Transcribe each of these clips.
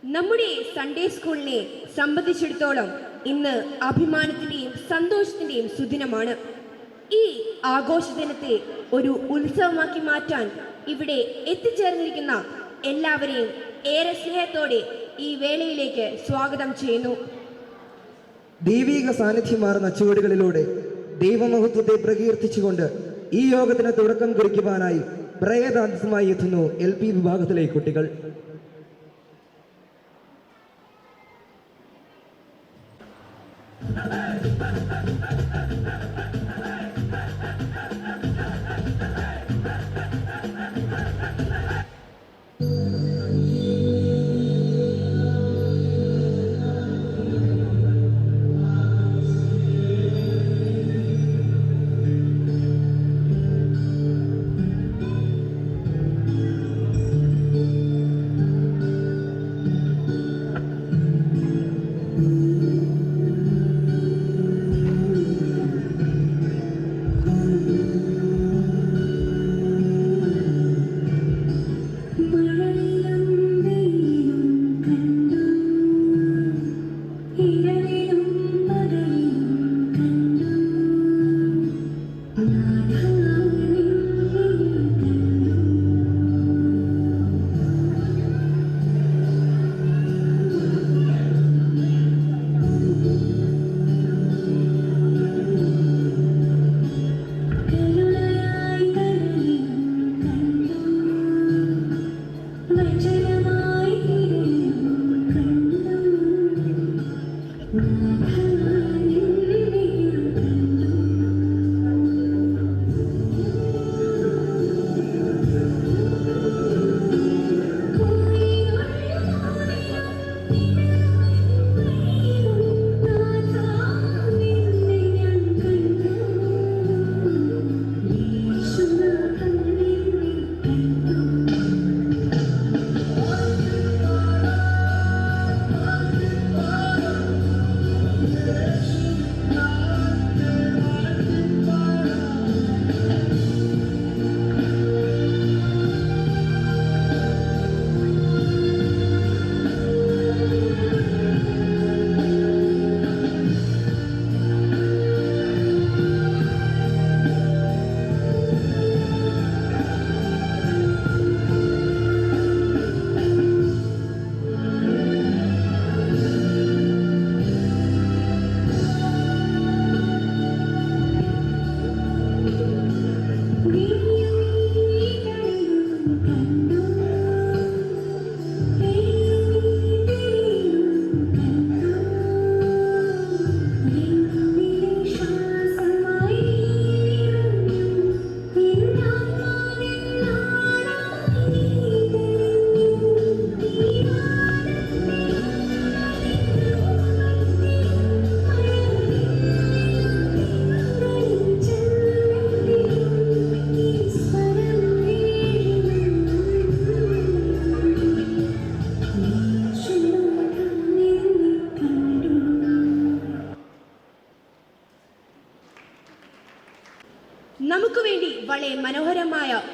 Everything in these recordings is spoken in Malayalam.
നമ്മുടെ സൺഡേ സ്കൂളിനെ സംബന്ധിച്ചിടത്തോളം ഇന്ന് അഭിമാനത്തിന്റെയും സന്തോഷത്തിന്റെയും സുദിനമാണ്. ഈ ആഘോഷ ദിനത്തെ ഒരു ഉത്സവമാക്കി മാറ്റാൻ ഇവിടെ എത്തിച്ചേർന്നിരിക്കുന്ന എല്ലാവരെയും ഏറെ സ്നേഹത്തോടെ ഈ വേളയിലേക്ക് സ്വാഗതം ചെയ്യുന്നു. ദൈവിക സാന്നിധ്യമാർന്ന ചുവടുകളിലൂടെ ദൈവമഹത്വത്തെ പ്രകീർത്തിച്ചുകൊണ്ട് ഈ യോഗത്തിന് തുടക്കം കുറിക്കുവാനായി പ്രയതാന്തമായി എത്തുന്നു LP വിഭാഗത്തിലെ കുട്ടികൾ.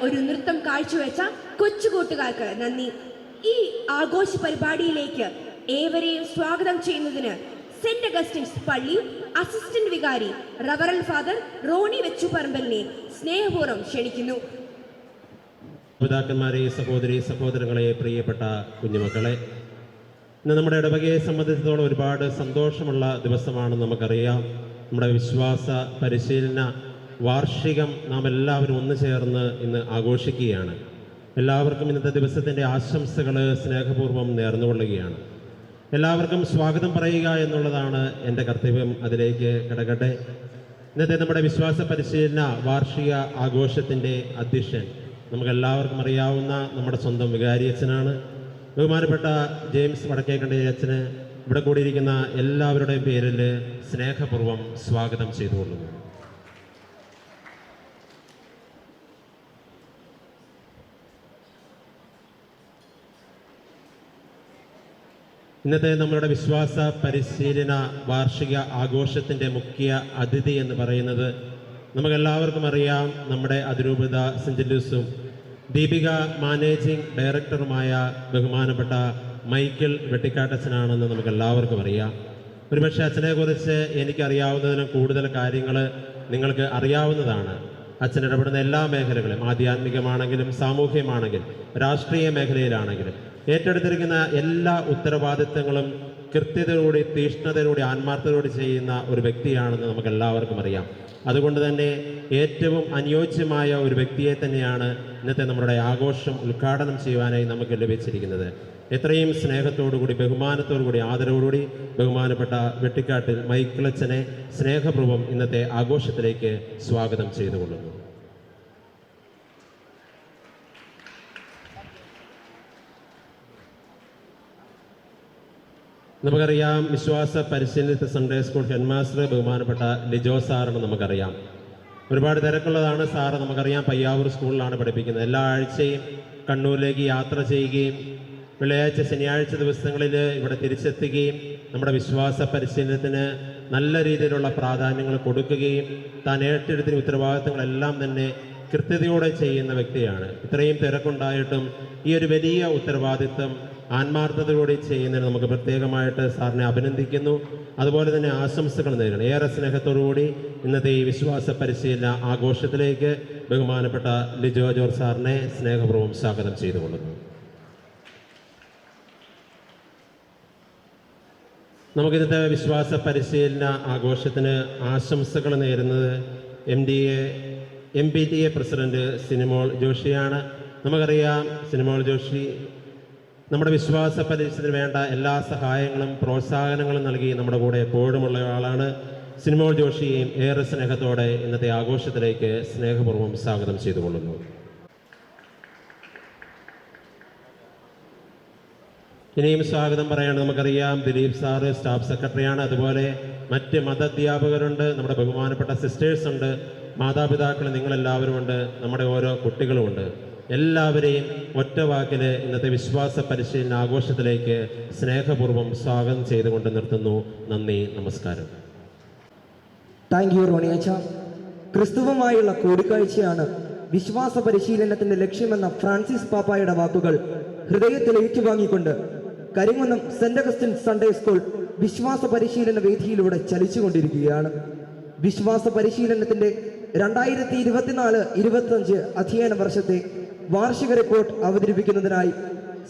ഒരു നൃത്തം കാഴ്ചവെച്ച കൊച്ചുകൂട്ടുകാർക്ക് നന്ദി. ഈ ആഘോഷ പരിപാടിയിലേക്ക് ഏവരെയും സ്വാഗതം ചെയ്യുന്നതിന് സെന്റ് അഗസ്റ്റിൻസ് പള്ളി അസിസ്റ്റന്റ് വികാരി റവറൽ ഫാദർ റോണി വെച്ചുപറമ്പലിനെ സ്നേഹപൂർവ്വം ക്ഷണിക്കുന്നു. പിതാക്കന്മാരെ, സഹോദരങ്ങളെ, പ്രിയപ്പെട്ട കുഞ്ഞുമക്കളെ, ഇന്ന് നമ്മുടെ ഇടവകയെ സംബന്ധിച്ചിടത്തോളം ഒരുപാട് സന്തോഷമുള്ള ദിവസമാണെന്ന് നമുക്കറിയാം. നമ്മുടെ വിശ്വാസ പരിശീലന വാർഷികം നാം എല്ലാവരും ഒന്നു ചേർന്ന് ഇന്ന് ആഘോഷിക്കുകയാണ്. എല്ലാവർക്കും ഇന്നത്തെ ദിവസത്തിൻ്റെ ആശംസകൾ സ്നേഹപൂർവ്വം നേർന്നുകൊള്ളുകയാണ്. എല്ലാവർക്കും സ്വാഗതം പറയുക എന്നുള്ളതാണ് എൻ്റെ കർത്തവ്യം. അതിലേക്ക് കിടക്കട്ടെ. ഇന്നത്തെ നമ്മുടെ വിശ്വാസ പരിശീലന വാർഷിക ആഘോഷത്തിൻ്റെ അധ്യക്ഷൻ നമുക്കെല്ലാവർക്കും അറിയാവുന്ന നമ്മുടെ സ്വന്തം വികാരിയച്ഛനാണ്. ബഹുമാനപ്പെട്ട ജെയിംസ് വടക്കേക്കണ്ടി അച്ഛന് ഇവിടെ കൂടിയിരിക്കുന്ന എല്ലാവരുടെയും പേരിൽ സ്നേഹപൂർവ്വം സ്വാഗതം ചെയ്തുകൊള്ളുന്നു. ഇന്നത്തെ നമ്മളുടെ വിശ്വാസ പരിശീലന വാർഷിക ആഘോഷത്തിൻ്റെ മുഖ്യ അതിഥി എന്ന് പറയുന്നത് നമുക്കെല്ലാവർക്കും അറിയാം, നമ്മുടെ അതിരൂപത സെന്റ് ലൂസും ദീപിക മാനേജിംഗ് ഡയറക്ടറുമായ ബഹുമാനപ്പെട്ട മൈക്കിൾ വെട്ടിക്കാട്ടച്ഛനാണെന്ന് നമുക്കെല്ലാവർക്കും അറിയാം. ഒരുപക്ഷെ അച്ഛനെക്കുറിച്ച് എനിക്കറിയാവുന്നതിനും കൂടുതൽ കാര്യങ്ങൾ നിങ്ങൾക്ക് അറിയാവുന്നതാണ്. അച്ഛൻ ഇടപെടുന്ന എല്ലാ മേഖലകളും, ആധ്യാത്മികമാണെങ്കിലും സാമൂഹ്യമാണെങ്കിലും രാഷ്ട്രീയ മേഖലയിലാണെങ്കിലും ഏറ്റെടുത്തിരിക്കുന്ന എല്ലാ ഉത്തരവാദിത്തങ്ങളും കൃത്യതയോടെ, തീഷ്ണതയോടെ, ആത്മാർത്ഥതയോടെ ചെയ്യുന്ന ഒരു വ്യക്തിയാണെന്ന് നമുക്കെല്ലാവർക്കും അറിയാം. അതുകൊണ്ട് തന്നെ ഏറ്റവും അനുയോജ്യമായ ഒരു വ്യക്തിയെ തന്നെയാണ് ഇന്നത്തെ നമ്മുടെ ആഘോഷം ഉദ്ഘാടനം ചെയ്യുവാനായി നമുക്ക് ലഭിച്ചിരിക്കുന്നത്. എത്രയും സ്നേഹത്തോടുകൂടി, ബഹുമാനത്തോടുകൂടി, ആദരവോടുകൂടി ബഹുമാനപ്പെട്ട വെട്ടിക്കാട്ടിൽ മൈക്കിളച്ചനെ സ്നേഹപൂർവ്വം ഇന്നത്തെ ആഘോഷത്തിലേക്ക് സ്വാഗതം ചെയ്തുകൊള്ളുന്നു. നമുക്കറിയാം, വിശ്വാസ പരിശീലന സൺഡേ സ്കൂൾ ഹെഡ് മാസ്റ്റർ ബഹുമാനപ്പെട്ട ലിജോ സാറാണ്. നമുക്കറിയാം ഒരുപാട് തിരക്കുള്ളതാണ് സാറ്. നമുക്കറിയാം പയ്യാവൂർ സ്കൂളിലാണ് പഠിപ്പിക്കുന്നത്. എല്ലാ ആഴ്ചയും കണ്ണൂരിലേക്ക് യാത്ര ചെയ്യുകയും വെള്ളിയാഴ്ച ശനിയാഴ്ച ദിവസങ്ങളിൽ ഇവിടെ തിരിച്ചെത്തുകയും നമ്മുടെ വിശ്വാസ പരിശീലനത്തിന് നല്ല രീതിയിലുള്ള പ്രാധാന്യങ്ങൾ കൊടുക്കുകയും താൻ ഏറ്റെടുത്തിന് ഉത്തരവാദിത്തങ്ങളെല്ലാം തന്നെ കൃത്യതയോടെ ചെയ്യുന്ന വ്യക്തിയാണ്. ഇത്രയും തിരക്കുണ്ടായിട്ടും ഈ ഒരു വലിയ ഉത്തരവാദിത്തം ആത്മാർത്ഥതയോടെ ചെയ്യുന്നതിന് നമുക്ക് പ്രത്യേകമായിട്ട് സാറിനെ അഭിനന്ദിക്കുന്നു. അതുപോലെ തന്നെ ആശംസകൾ നേരണം. ഏറെ സ്നേഹത്തോടുകൂടി ഇന്നത്തെ ഈ വിശ്വാസ പരിശീലന ആഘോഷത്തിലേക്ക് ബഹുമാനപ്പെട്ട ലിജോ ജോർജ് സാറിനെ സ്നേഹപൂർവ്വം സ്വാഗതം ചെയ്തുകൊള്ളുന്നു. നമുക്കിന്നത്തെ വിശ്വാസ പരിശീലന ആഘോഷത്തിന് ആശംസകൾ നേരുന്നത് MPTA പ്രസിഡന്റ് സിനിമോൾ ജോഷിയാണ്. നമുക്കറിയാം, സിനിമോൾ ജോഷി നമ്മുടെ വിശ്വാസ പരിശീലനത്തിന് വേണ്ട എല്ലാ സഹായങ്ങളും പ്രോത്സാഹനങ്ങളും നൽകി നമ്മുടെ കൂടെ എപ്പോഴുമുള്ള ആളാണ്. സിനിമോൾ ജോഷിയെയും ഏറെ സ്നേഹത്തോടെ ഇന്നത്തെ ആഘോഷത്തിലേക്ക് സ്നേഹപൂർവ്വം സ്വാഗതം ചെയ്തുകൊള്ളുന്നു. ഇനിയും സ്വാഗതം പറയാണ്. നമുക്കറിയാം, ദിലീപ് സാറ് സ്റ്റാഫ് സെക്രട്ടറിയാണ്. അതുപോലെ മറ്റ് മതാധ്യാപകരുണ്ട്, നമ്മുടെ ബഹുമാനപ്പെട്ട സിസ്റ്റേഴ്സ് ഉണ്ട്, മാതാപിതാക്കൾ നിങ്ങളെല്ലാവരും ഉണ്ട്, നമ്മുടെ ഓരോ കുട്ടികളുമുണ്ട്. എല്ലാവരെയും ഒറ്റ വാക്കിൽ ഇന്നത്തെ വിശ്വാസ പരിശീലന ആഘോഷത്തിലേക്ക് സ്നേഹപൂർവ്വം സ്വാഗതം ചെയ്തുകൊണ്ട് നിർത്തുന്നു. നന്ദി, നമസ്കാരം. Thank you റോണിയച്ച. ക്രിസ്തുവുമായുള്ള കൂടിക്കാഴ്ചയാണ് വിശ്വാസ പരിശീലനത്തിന്റെ ലക്ഷ്യമെന്ന ഫ്രാൻസിസ് പാപ്പായുടെ വാക്കുകൾ ഹൃദയത്തിൽ ഏറ്റുവാങ്ങിക്കൊണ്ട് Karimkunnam saint Augustine Sunday school വിശ്വാസ പരിശീലന വേദിയിലൂടെ ചലിച്ചുകൊണ്ടിരിക്കുകയാണ്. വിശ്വാസ പരിശീലനത്തിന്റെ 2024-25 അധ്യയന വർഷത്തെ വാർഷിക റിപ്പോർട്ട് അവതരിപ്പിക്കുന്നതിനായി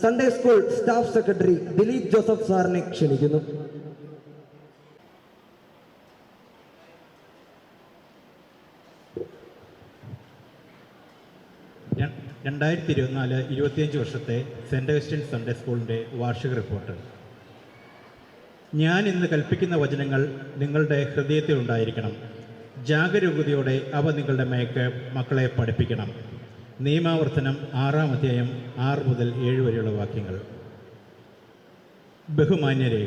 Sunday school staff secretary Dileep Joseph സാറിനെ ക്ഷണിക്കുന്നു. രണ്ടായിരത്തി 2024-25 വർഷത്തെ സെന്റ് അഗസ്റ്റിൻ സൺഡേ സ്കൂളിൻ്റെ വാർഷിക റിപ്പോർട്ട്. ഞാൻ ഇന്ന് കൽപ്പിക്കുന്ന വചനങ്ങൾ നിങ്ങളുടെ ഹൃദയത്തിൽ ഉണ്ടായിരിക്കണം. ജാഗരൂകതയോടെ അവ നിങ്ങളുടെ മക്കളെ പഠിപ്പിക്കണം. നിയമാവർത്തനം 6-ാം അധ്യായം 6 മുതൽ 7 വരെയുള്ള വാക്യങ്ങൾ. ബഹുമാന്യരെ,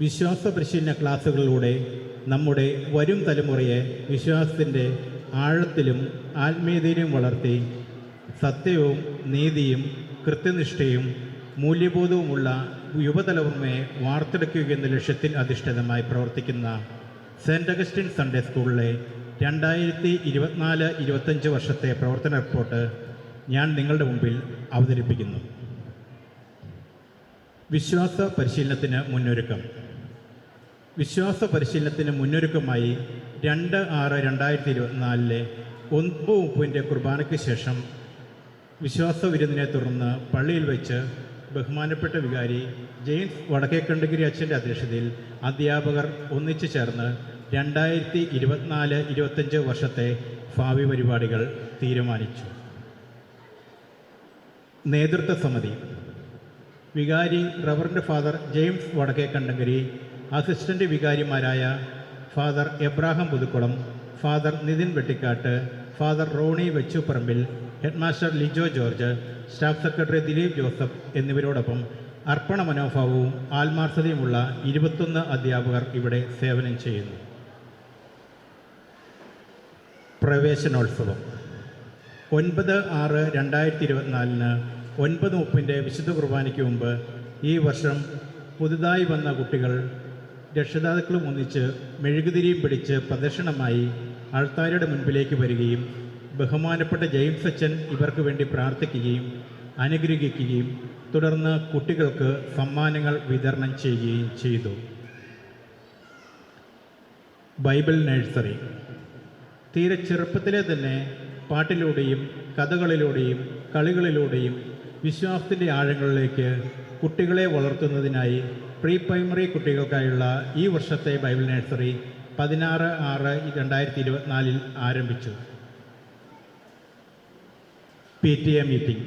വിശ്വാസ പരിശീലന ക്ലാസ്സുകളിലൂടെ നമ്മുടെ വരും തലമുറയെ വിശ്വാസത്തിൻ്റെ ആഴത്തിലും ആത്മീയതയിലും വളർത്തി സത്യവും നീതിയും കൃത്യനിഷ്ഠയും മൂല്യബോധവുമുള്ള യുവതലമുറയെ വാർത്തെടുക്കുക എന്ന ലക്ഷ്യത്തിൽ അധിഷ്ഠിതമായി പ്രവർത്തിക്കുന്ന സെന്റ് അഗസ്റ്റിൻ സൺഡേ സ്കൂളിലെ 2024-25 വർഷത്തെ പ്രവർത്തന റിപ്പോർട്ട് ഞാൻ നിങ്ങളുടെ മുമ്പിൽ അവതരിപ്പിക്കുന്നു. വിശ്വാസ പരിശീലനത്തിന് മുന്നൊരുക്കം. വിശ്വാസ പരിശീലനത്തിന് മുന്നൊരുക്കമായി 2/6/2024 9:30 കുർബാനയ്ക്ക് ശേഷം വിശ്വാസ വിരുന്നിനെ തുടർന്ന് പള്ളിയിൽ വെച്ച് ബഹുമാനപ്പെട്ട വികാരി ജെയിംസ് വടക്കേക്കണ്ടഗിരി അച്ഛൻ്റെ അധ്യക്ഷതയിൽ അധ്യാപകർ ഒന്നിച്ചു ചേർന്ന് 2024-25 വർഷത്തെ ഭാവി പരിപാടികൾ തീരുമാനിച്ചു. നേതൃത്വ സമിതി: വികാരി reverend father James Vadakkekandagiri, assistant വികാരിമാരായ father Abraham Puthukkulam, father Nithin Vettikkatt, father Rony Vechuparambil, headmaster Lijo George, staff secretary Dileep Joseph എന്നിവരോടൊപ്പം അർപ്പണ മനോഭാവവും ആത്മാർത്ഥതയുമുള്ള 21 അധ്യാപകർ ഇവിടെ സേവനം ചെയ്യുന്നു. പ്രവേശനോത്സവം 9/6/2024 9:30 വിശുദ്ധ കുർബാനയ്ക്ക് മുമ്പ് ഈ വർഷം പുതുതായി വന്ന കുട്ടികൾ രക്ഷിതാക്കളും ഒന്നിച്ച് മെഴുകുതിരിയും പിടിച്ച് പ്രദക്ഷിണമായി ആൾത്താരുടെ മുൻപിലേക്ക് വരികയും ബഹുമാനപ്പെട്ട ജെയിംസ് അച്ഛൻ ഇവർക്ക് വേണ്ടി പ്രാർത്ഥിക്കുകയും അനുഗ്രഹിക്കുകയും തുടർന്ന് കുട്ടികൾക്ക് സമ്മാനങ്ങൾ വിതരണം ചെയ്യുകയും ചെയ്തു. ബൈബിൾ നഴ്സറി: തീരെ ചെറുപ്പത്തിലെ തന്നെ പാട്ടിലൂടെയും കഥകളിലൂടെയും കളികളിലൂടെയും വിശ്വാസത്തിൻ്റെ ആഴങ്ങളിലേക്ക് കുട്ടികളെ വളർത്തുന്നതിനായി പ്രീ പ്രൈമറി കുട്ടികൾക്കായുള്ള ഈ വർഷത്തെ ബൈബിൾ നഴ്സറി 16/6/2024 ആരംഭിച്ചു. PTA മീറ്റിംഗ്: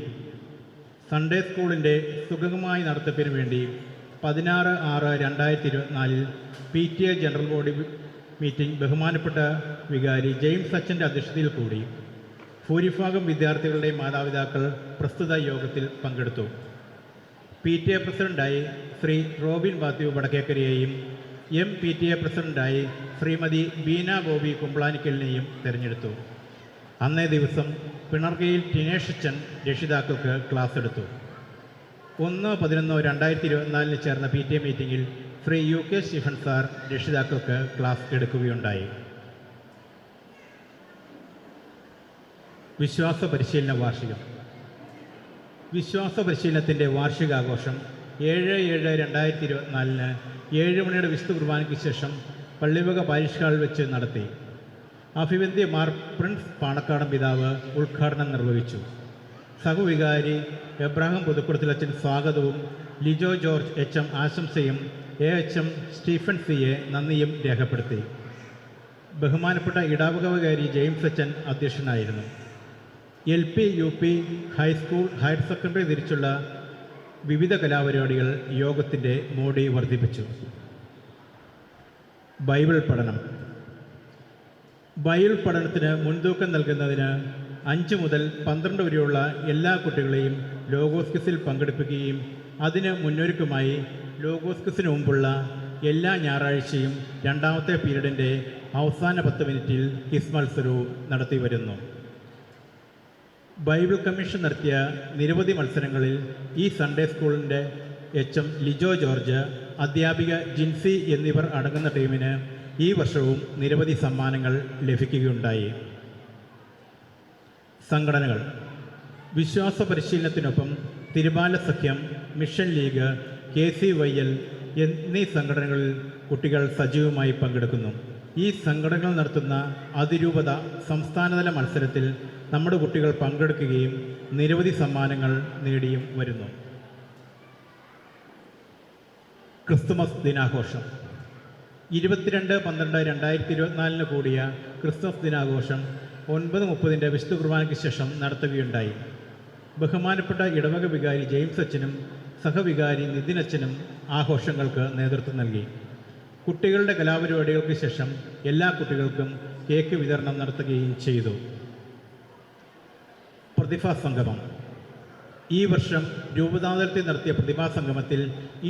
സൺഡേ സ്കൂളിൻ്റെ സുഗമമായ നടത്തിപ്പിന് വേണ്ടി 16/6/2024 PTA ജനറൽ ബോഡി മീറ്റിംഗ് ബഹുമാനപ്പെട്ട വികാരി ജെയിംസ് അച്ഛൻ്റെ അധ്യക്ഷതയിൽ കൂടി. ഭൂരിഭാഗം വിദ്യാർത്ഥികളുടെ മാതാപിതാക്കൾ പ്രസ്തുത യോഗത്തിൽ പങ്കെടുത്തു. PTA പ്രസിഡന്റായി ശ്രീ റോബിൻ മാത്യു വടക്കേക്കരയെയും PTA പ്രസിഡന്റായി ശ്രീമതി ബീന ബോബി കുമ്പളാനിക്കലിനെയും തിരഞ്ഞെടുത്തു. അന്നേ ദിവസം പിണർകയിൽ ടിനേഷ് അച്ഛൻ രക്ഷിതാക്കൾക്ക് ക്ലാസ് എടുത്തു. 1/11/2024 ചേർന്ന PTA മീറ്റിംഗിൽ ശ്രീ UK സ്റ്റീഫൻ സാർ രക്ഷിതാക്കൾക്ക് ക്ലാസ് എടുക്കുകയുണ്ടായി. വിശ്വാസ പരിശീലന വാർഷികം. വിശ്വാസ പരിശീലനത്തിൻ്റെ വാർഷികാഘോഷം 7/7/2024 7 മണിയുടെ വിശുദ്ധ കുർബാനയ്ക്ക് ശേഷം പള്ളിവക പാരിഷ് ഹാളിൽ വെച്ച് നടത്തി. അഭിവന്ദ്യ മാർ പ്രിൻസ് പാണക്കാടൻ പിതാവ് ഉദ്ഘാടനം നിർവഹിച്ചു. സഹവികാരി എബ്രാഹാം പുതുക്കുളത്തിലച്ഛൻ സ്വാഗതവും Lijo George HM ആശംസയും HM Stephen CA നന്ദിയും രേഖപ്പെടുത്തി. ബഹുമാനപ്പെട്ട ഇടാവക വികാരി ജെയിംസ് അച്ഛൻ അധ്യക്ഷനായിരുന്നു. LP UP high school higher secondary തിരിച്ചുള്ള വിവിധ കലാപരിപാടികൾ യോഗത്തിൻ്റെ മോടി വർദ്ധിപ്പിച്ചു. ബൈബിൾ പഠനം. ബൈബിൾ പഠനത്തിന് മുൻതൂക്കം നൽകുന്നതിന് 5 മുതൽ 12 വരെയുള്ള എല്ലാ കുട്ടികളെയും ലോഗോസ് ക്വിസിൽ പങ്കെടുപ്പിക്കുകയും അതിന് മുന്നൊരുക്കമായി ലോഗോസ് ക്വിസിന് മുമ്പുള്ള എല്ലാ ഞായറാഴ്ചയും രണ്ടാമത്തെ പീരീഡിൻ്റെ അവസാന 10 മിനിറ്റിൽ ക്വിസ് മത്സരവും നടത്തി വരുന്നു. ബൈബിൾ കമ്മീഷൻ നടത്തിയ നിരവധി മത്സരങ്ങളിൽ ഈ സൺഡേ സ്കൂളിൻ്റെ HM ലിജോ ജോർജ്, അധ്യാപിക ജിൻസി എന്നിവർ അടങ്ങുന്ന ടീമിന് ഈ വർഷവും നിരവധി സമ്മാനങ്ങൾ ലഭിക്കുകയുണ്ടായി. സംഘടനകൾ. വിശ്വാസ പരിശീലനത്തിനൊപ്പം തിരുബാല സഖ്യം, മിഷൻ ലീഗ്, KCYL എന്നീ സംഘടനകളിൽ കുട്ടികൾ സജീവമായി പങ്കെടുക്കുന്നു. ഈ സംഘടനകൾ നടത്തുന്ന അതിരൂപത സംസ്ഥാനതല മത്സരത്തിൽ നമ്മുടെ കുട്ടികൾ പങ്കെടുക്കുകയും നിരവധി സമ്മാനങ്ങൾ നേടിയും വരുന്നു. ക്രിസ്തുമസ് ദിനാഘോഷം. 22/12/2024 കൂടിയ ക്രിസ്തുമസ് ദിനാഘോഷം 9:30 വിശുദ്ധ കുർബാനയ്ക്ക് ശേഷം നടത്തുകയുണ്ടായി. ബഹുമാനപ്പെട്ട ഇടവക വികാരി ജെയിംസ് അച്ഛനും സഹവികാരി നിതിൻ അച്ഛനും ആഘോഷങ്ങൾക്ക് നേതൃത്വം നൽകി. കുട്ടികളുടെ കലാപരിപാടികൾക്ക് ശേഷം എല്ലാ കുട്ടികൾക്കും കേക്ക് വിതരണം നടത്തുകയും ചെയ്തു. പ്രതിഭാസംഗമം. ഈ വർഷം രൂപതാതലത്തിൽ നടത്തിയ പ്രതിഭാസംഗമത്തിൽ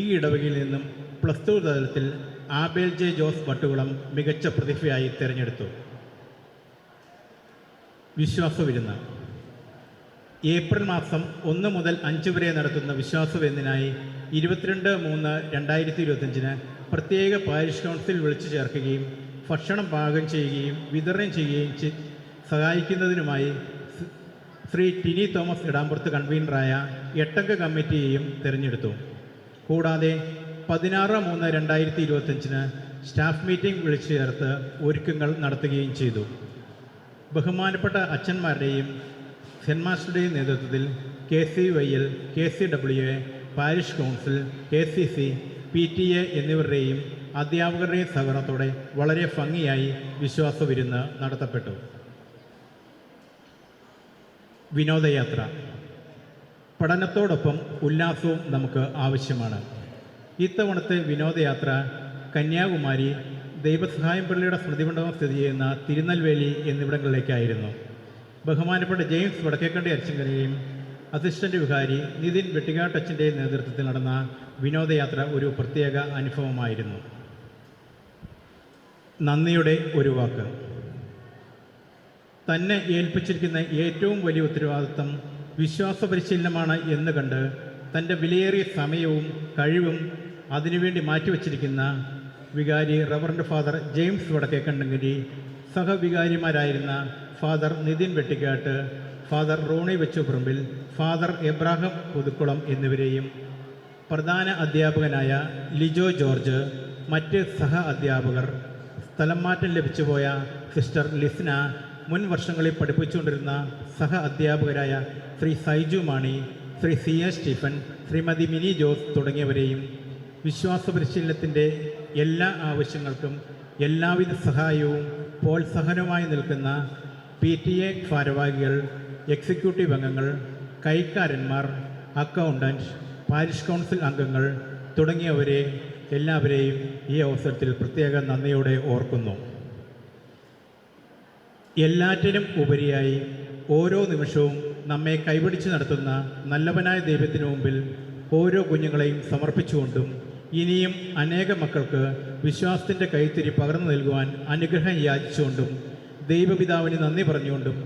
ഈ ഇടവകയിൽ നിന്നും +2 തലത്തിൽ ആബേൽ ജെ ജോസ് വട്ടുകുളം മികച്ച പ്രതിഭയായി തിരഞ്ഞെടുത്തു. വിശ്വാസ വിരുന്ന്. ഏപ്രിൽ മാസം 1 മുതൽ 5 വരെ നടത്തുന്ന വിശ്വാസ വിരുന്നിനായി 22/3/2025 പ്രത്യേക പാരിഷ് കൗൺസിൽ വിളിച്ചു ചേർക്കുകയും ഭക്ഷണം പാകം ചെയ്യുകയും വിതരണം ചെയ്യുകയും സഹായിക്കുന്നതിനുമായി ശ്രീ ടിനി തോമസ് ഇടാമ്പുറത്ത് കൺവീനറായ 8-അംഗ കമ്മിറ്റിയെയും തിരഞ്ഞെടുത്തു. കൂടാതെ 16/3/2025 സ്റ്റാഫ് മീറ്റിംഗ് വിളിച്ചു ചേർത്ത് ഒരുക്കങ്ങൾ നടത്തുകയും ചെയ്തു. ബഹുമാനപ്പെട്ട അച്ഛന്മാരുടെയും ഹെഡ്മാസ്റ്ററുടെയും നേതൃത്വത്തിൽ KCYL, KCWA, parish council, KCC, PTA എന്നിവരുടെയും അധ്യാപകരുടെയും സഹകരണത്തോടെ വളരെ ഭംഗിയായി വിശ്വാസ വിരുന്ന് നടത്തപ്പെട്ടു. വിനോദയാത്ര. പഠനത്തോടൊപ്പം ഉല്ലാസവും നമുക്ക് ആവശ്യമാണ്. ഇത്തവണത്തെ വിനോദയാത്ര കന്യാകുമാരി, ദൈവസഹായം പള്ളിയുടെ സ്മൃതിമണ്ഡപം സ്ഥിതി ചെയ്യുന്ന തിരുനെൽവേലി എന്നിവിടങ്ങളിലേക്കായിരുന്നു. ബഹുമാനപ്പെട്ട ജെയിംസ് വടക്കേക്കണ്ടി അച്ഛൻ്റെയും അസിസ്റ്റന്റ് വികാരി നിതിൻ വെട്ടിക്കാട്ടച്ഛൻ്റെയും നേതൃത്വത്തിൽ നടന്ന വിനോദയാത്ര ഒരു പ്രത്യേക അനുഭവമായിരുന്നു. നന്ദിയുടെ ഒരു വാക്ക്. തന്നെ ഏൽപ്പിച്ചിരിക്കുന്ന ഏറ്റവും വലിയ ഉത്തരവാദിത്വം വിശ്വാസ പരിശീലനമാണ് എന്ന് കണ്ട് തൻ്റെ വിലയേറിയ സമയവും കഴിവും അതിനുവേണ്ടി മാറ്റിവെച്ചിരിക്കുന്ന വികാരി റവറൻഡ് ഫാദർ ജെയിംസ് വടക്കേക്കണ്ടങ്കരി, സഹവികാരിമാരായിരുന്ന father Nithin Vettikkatt, father Rony Vechuparambil, father Ebrahim Puthukkulam എന്നിവരെയും പ്രധാന അധ്യാപകനായ ലിജോ ജോർജ്, മറ്റ് സഹ അധ്യാപകർ, സ്ഥലം മാറ്റം ലഭിച്ചുപോയ സിസ്റ്റർ ലിസ്ന, മുൻ വർഷങ്ങളിൽ പഠിപ്പിച്ചുകൊണ്ടിരുന്ന സഹ അധ്യാപകരായ ശ്രീ സൈജു മാണി, ശ്രീ CS സ്റ്റീഫൻ, ശ്രീമതി മിനി ജോസ് തുടങ്ങിയവരെയും വിശ്വാസ പരിശീലനത്തിൻ്റെ എല്ലാ ആവശ്യങ്ങൾക്കും എല്ലാവിധ സഹായവും പ്രോത്സാഹനവുമായി നിൽക്കുന്ന PTA ഭാരവാഹികൾ, എക്സിക്യൂട്ടീവ് അംഗങ്ങൾ, കൈക്കാരന്മാർ, അക്കൗണ്ടൻറ്റ്, പാരിഷ് കൗൺസിൽ അംഗങ്ങൾ തുടങ്ങിയവരെ എല്ലാവരെയും ഈ അവസരത്തിൽ പ്രത്യേക നന്ദിയോടെ ഓർക്കുന്നു. എല്ലാറ്റിനും ഉപരിയായി ഓരോ നിമിഷവും നമ്മെ കൈപിടിച്ച് നടത്തുന്ന നല്ലവനായ ദൈവത്തിനു മുമ്പിൽ ഓരോ കുഞ്ഞുങ്ങളെയും സമർപ്പിച്ചുകൊണ്ടും ഇനിയും അനേക മക്കൾക്ക് വിശ്വാസത്തിൻ്റെ കൈത്തിരി പകർന്നു നൽകുവാൻ അനുഗ്രഹം യാചിച്ചുകൊണ്ടും ദൈവപിതാവിന് നന്ദി പറഞ്ഞുകൊണ്ടും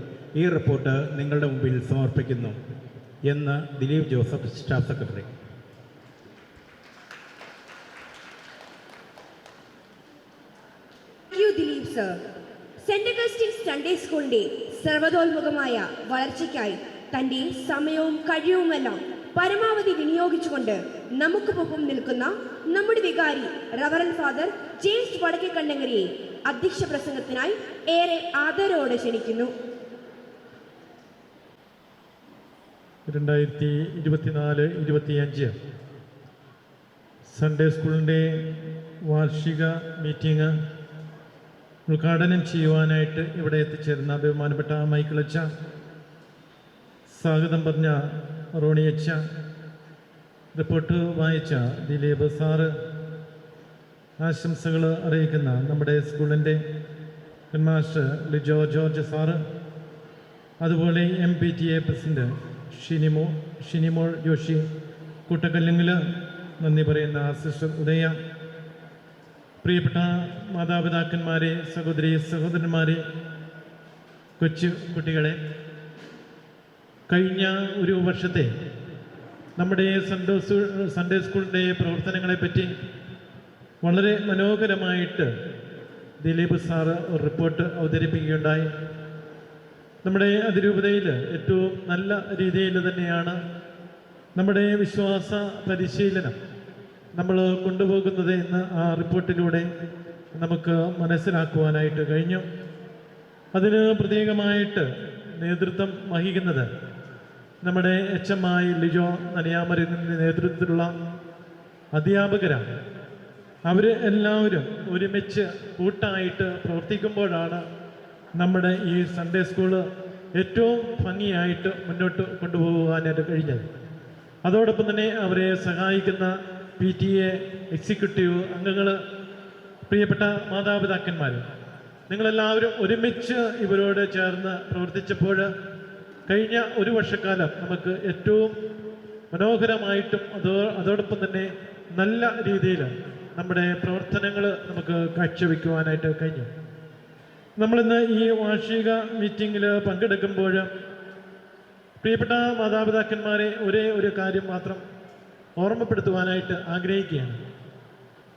ഈ റിപ്പോർട്ട് നിങ്ങളുടെ മുമ്പിൽ സമർപ്പിക്കുന്നു എന്ന് Dileep Joseph, staff secretary. Dileep sir, saint Augustine's Sunday സ്കൂളിന്റെ സർവ്വതോന്മുഖമായ വളർച്ചയ്ക്കായി തന്റെ സമയവും കഴിവുമെല്ലാം പരമാവധി വിനിയോഗിച്ചുകൊണ്ട് നമുക്കൊപ്പം നിൽക്കുന്ന നമ്മുടെ വികാരി റവറൻഡ് ഫാദർ ജെയിംസ് വടക്കേക്കണ്ടങ്കരിയെ അധ്യക്ഷ പ്രസംഗത്തിനായി ഏറെ ആദരവോടെ ക്ഷണിക്കുന്നു. 2024-25 സൺഡേ സ്കൂളിൻ്റെ വാർഷിക മീറ്റിംഗ് ഉദ്ഘാടനം ചെയ്യുവാനായിട്ട് ഇവിടെ എത്തിച്ചേർന്ന ബഹുമാനപ്പെട്ട മൈക്കിൾ അച്ഛ, സ്വാഗതം പറഞ്ഞ റോണി അച്ഛ, റിപ്പോർട്ട് വായിച്ച ദിലീപ് സാറ്, ആശംസകൾ അറിയിക്കുന്ന നമ്മുടെ സ്കൂളിൻ്റെ ഹെഡ്മാസ്റ്റർ ലിജോ ജോർജ് സാറ്, അതുപോലെ MPTA പ്രസിഡന്റ് ഷിനിമോൾ ജോഷി കൂട്ടക്കല്ലുങ്കിൽ, നന്ദി പറയുന്ന സിസ്റ്റർ ഉദയ, പ്രിയപ്പെട്ട മാതാപിതാക്കന്മാരെ, സഹോദരി സഹോദരന്മാരെ, കൊച്ചു കുട്ടികളെ, കഴിഞ്ഞ ഒരു വർഷത്തെ നമ്മുടെ സൺഡേ സ്കൂളിൻ്റെ പ്രവർത്തനങ്ങളെപ്പറ്റി വളരെ മനോഹരമായിട്ട് ദിലീപ് സാറ് ഒരു റിപ്പോർട്ട് അവതരിപ്പിക്കുകയുണ്ടായി. നമ്മുടെ അതിരൂപതയിൽ ഏറ്റവും നല്ല രീതിയിൽ തന്നെയാണ് നമ്മുടെ വിശ്വാസ പരിശീലനം നമ്മൾ കൊണ്ടുപോകുന്നത് എന്ന് ആ റിപ്പോർട്ടിലൂടെ നമുക്ക് മനസ്സിലാക്കുവാനായിട്ട് കഴിഞ്ഞു. അതിന് പ്രത്യേകമായിട്ട് നേതൃത്വം വഹിക്കുന്നത് നമ്മുടെ HMI ലിജോ നനിയാമരിൻ്റെ നേതൃത്വത്തിലുള്ള അധ്യാപകരാണ്. അവർ എല്ലാവരും ഒരുമിച്ച് കൂട്ടായിട്ട് പ്രവർത്തിക്കുമ്പോഴാണ് നമ്മുടെ ഈ സൺഡേ സ്കൂള് ഏറ്റവും ഭംഗിയായിട്ട് മുന്നോട്ട് കൊണ്ടുപോകാനായിട്ട് കഴിഞ്ഞത്. അതോടൊപ്പം തന്നെ അവരെ സഹായിക്കുന്ന PTA എക്സിക്യൂട്ടീവ് അംഗങ്ങൾ, പ്രിയപ്പെട്ട മാതാപിതാക്കന്മാർ, നിങ്ങളെല്ലാവരും ഒരുമിച്ച് ഇവരോട് ചേർന്ന് പ്രവർത്തിച്ചപ്പോൾ കഴിഞ്ഞ ഒരു വർഷക്കാലം നമുക്ക് ഏറ്റവും മനോഹരമായിട്ടും അതോടൊപ്പം തന്നെ നല്ല രീതിയിൽ നമ്മുടെ പ്രവർത്തനങ്ങൾ നമുക്ക് കാഴ്ചവെക്കുവാനായിട്ട് കഴിഞ്ഞു. നമ്മളിന്ന് ഈ വാർഷിക മീറ്റിങ്ങിൽ പങ്കെടുക്കുമ്പോൾ പ്രിയപ്പെട്ട മാതാപിതാക്കന്മാരെ ഒരേ ഒരു കാര്യം മാത്രം ഓർമ്മപ്പെടുത്തുവാനായിട്ട് ആഗ്രഹിക്കുകയാണ്.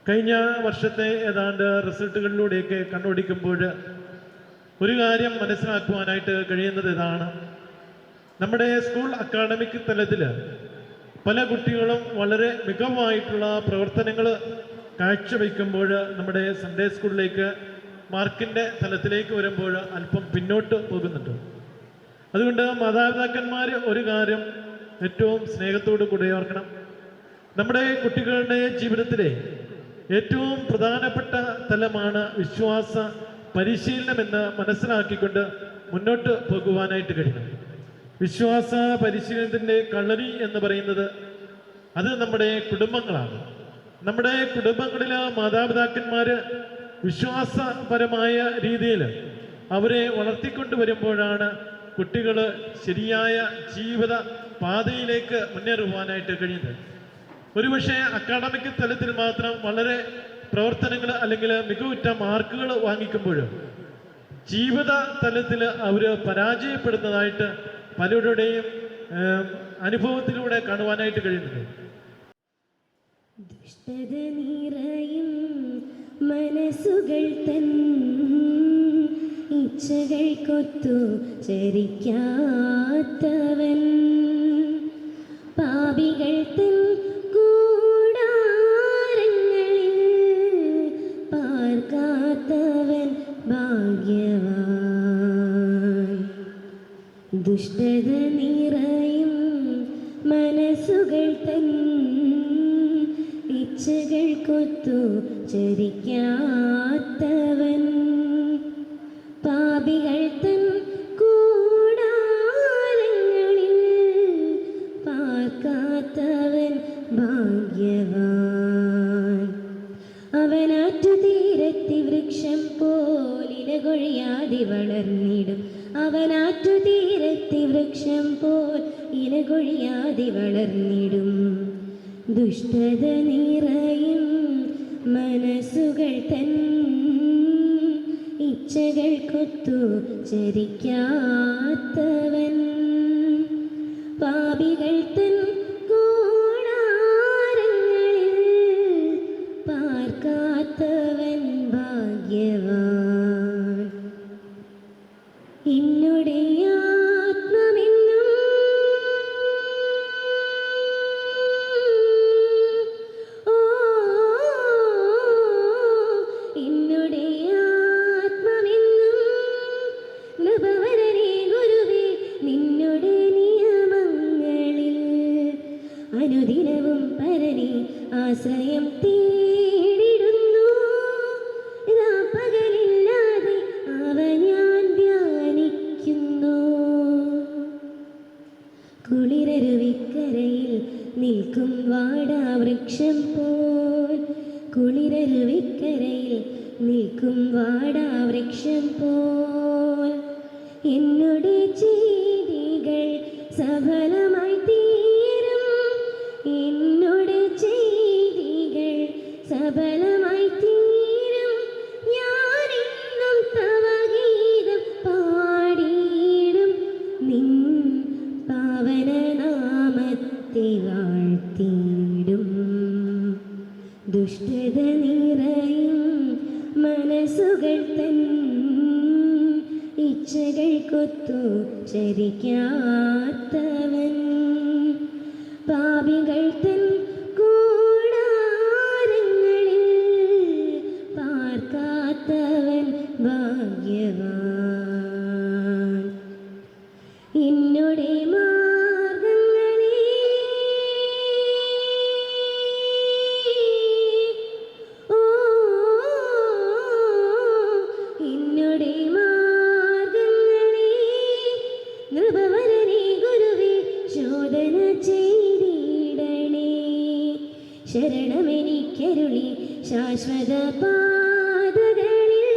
കഴിഞ്ഞ വർഷത്തെ ഏതാണ്ട് റിസൾട്ടുകളിലൂടെയൊക്കെ കണ്ണോടിക്കുമ്പോൾ ഒരു കാര്യം മനസ്സിലാക്കുവാനായിട്ട് കഴിയുന്നത് ഇതാണ്: നമ്മുടെ സ്കൂൾ അക്കാഡമിക് തലത്തിൽ പല കുട്ടികളും വളരെ മികവായിട്ടുള്ള പ്രവർത്തനങ്ങൾ കാഴ്ചവെക്കുമ്പോൾ നമ്മുടെ സൺഡേ സ്കൂളിലേക്ക് മാർക്കിൻ്റെ തലത്തിലേക്ക് വരുമ്പോൾ അല്പം പിന്നോട്ട് പോകുന്നുണ്ട്. അതുകൊണ്ട് മാതാപിതാക്കന്മാർ ഒരു കാര്യം ഏറ്റവും സ്നേഹത്തോടു കൂടി ഓർക്കണം. നമ്മുടെ കുട്ടികളുടെ ജീവിതത്തിലെ ഏറ്റവും പ്രധാനപ്പെട്ട തലമാണ് വിശ്വാസ പരിശീലനമെന്ന് മനസ്സിലാക്കിക്കൊണ്ട് മുന്നോട്ട് പോകുവാനായിട്ട് കഴിയണം. വിശ്വാസ പരിശീലനത്തിൻ്റെ കളരി എന്ന് പറയുന്നത് അത് നമ്മുടെ കുടുംബങ്ങളാണ്. നമ്മുടെ കുടുംബങ്ങളിൽ മാതാപിതാക്കന്മാർ വിശ്വാസപരമായ രീതിയിൽ അവരെ വളർത്തിക്കൊണ്ട് വരുമ്പോഴാണ് കുട്ടികൾ ശരിയായ ജീവിത പാതയിലേക്ക് മുന്നേറുവാനായിട്ട് കഴിയുന്നത്. ഒരുപക്ഷെ അക്കാഡമിക് തലത്തിൽ മാത്രം വളരെ പ്രവർത്തനങ്ങൾ അല്ലെങ്കിൽ മികവുറ്റ മാർക്കുകൾ വാങ്ങിക്കുമ്പോൾ ജീവിത തലത്തിൽ അവർ പരാജയപ്പെടുന്നതായിട്ട് പലരുടെയും അനുഭവത്തിലൂടെ കാണുവാനായിട്ട് കഴിയുന്നുണ്ട്. ദുഷ്ടത നിറയും മനസ്സുകൾ തൻ ഇച്ഛകൾക്കൊത്തു ചരിക്കാത്തവൻ പാപികൾ തൻ കൂടാരങ്ങളിൽ പാർക്കാത്തവൻ ഭാഗ്യവാൻ. ദുഷ്ടത നിറയും മനസ്സുകൾ തൻ ഇച്ഛകൾക്കൊത്തു ചരിക്കാത്തവൻ പാപികൾ തൻ കൂടാരങ്ങളിൽ പാർക്കാത്തവൻ ഭാഗ്യവാൻ. അവനാറ്റു തീരത്തി വൃക്ഷം പോലിലകൊഴിയാതെ വളർന്നിടും. അവനാറ്റു തീരത്തി വൃക്ഷം പോൽ ഇലകൊഴിയാതെ വളർന്നിടും. ദുഷ്ടത നിറയും മനസ്സുകൾ തൻ ഇച്ഛകൾക്കൊത്തു ചരിക്കാത്തവൻ പാപികൾ തൻ കൂടാരങ്ങളിൽ പാർക്കാത്തവൻ ഭാഗ്യവാൻ. എന്നുടെ ആത്മമെന്നും എന്നുടെ ആത്മമെന്നും നൃപവരനെ ഗുരുവേ നിന്നുടെ നിയമങ്ങളിൽ അനുദിനവും പരനെ ആശ്രയം തേടിടുന്നു. പകലില്ലാതെ അവ ഞാൻ ധ്യാനിക്കുന്നു. കുളിരരുവിക്കരയിൽ നിൽക്കും വാടാവൃക്ഷം പോൽ കുളിരരുവിക്കരയിൽ നിൽക്കും വാടാവൃക്ഷം പോൽ എന്നുടെ ചെയ്തികൾ സഫലമായി തീരും. എന്നുടെ ചെയ്തികൾ സഫലമായി തീരും. ഞാനെന്നും തവ ഗീതം പാടിയിടും. നിൻ പാവനനാമത്തെ വാഴ്ത്തിയിടും. ദുഷ്ടത നിറയും മനസ്സുകൾ തൻ ഇച്ഛകൾക്കൊത്തു ചരിക്കാത്തവൻ പാപികൾ തൻ കൂടാരങ്ങളിൽ പാർക്കാത്തവൻ ഭാഗ്യവാൻ. എന്നുടെ മാർഗങ്ങളെ എന്നുടെ മാർഗങ്ങളെ നൃപവരനെ ഗുരുവേ ശോധന ചെയ്തിടണേ. ശരണമെനിക്കരുളി ശാശ്വത പാതകളിൽ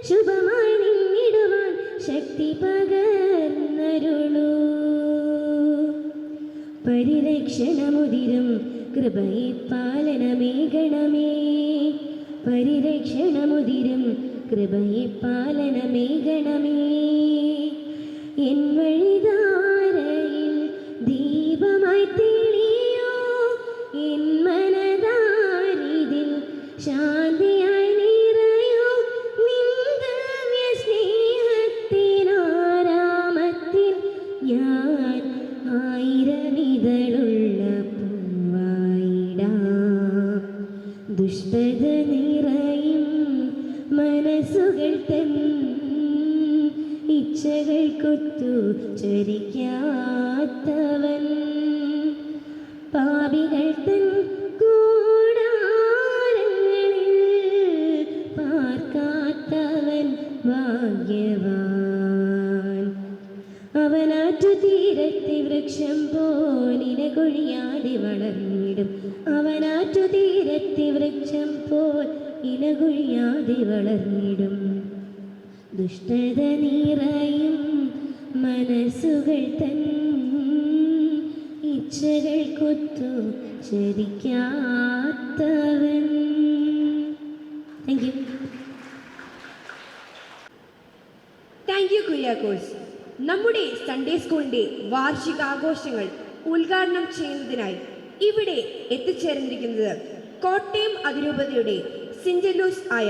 ശുഭമായി നിന്നിടുവാൻ ശക്തി പകർന്നരുളൂ. പരിരക്ഷണമുതിരും കൃപയെ പാലനമേകണമേ. പരിരക്ഷണമുതിരും കൃപയെ പാലനമേകണമേ. എൻ വഴിധാരയിൽ ദീപമായി തെളിയോ. എൻ മനതാരിതിൽ ശാന്തിയായി നിറയോ. നിൻ ദിവ്യ സ്നേഹത്തിനാരാമത്തിൽ ഞാൻ ചരിക്കാത്തവൻ പാപികൾ തൻ കൂടാരങ്ങളിൽ പാർക്കാത്തവൻ ഭാഗ്യവാൻ അവനാറ്റു തീരത്തെ വൃക്ഷം പോലിന കൊഴിയാതെ വളർന്നിടും അവനാറ്റു തീരത്തെ വൃക്ഷം പോൽ ഇലകൊഴിയാതെ വളർന്നിടും ദുഷ്ടത നിറയും മനസ്സുകൾ തൻ ഇച്ഛകൾ കൊത്തു ചരിക്കാത്തവൻ. Thank you. Thank you Kuriakose. നമ്മുടെ സൺഡേ സ്കൂളിന്റെ വാർഷികാഘോഷങ്ങൾ ഉദ്ഘാടനം ചെയ്യുന്നതിനായി ഇവിടെ എത്തിച്ചേർന്നിരിക്കുന്നത് കോട്ടയം അതിരൂപതയുടെ സിഞ്ചലൂസ് ആയ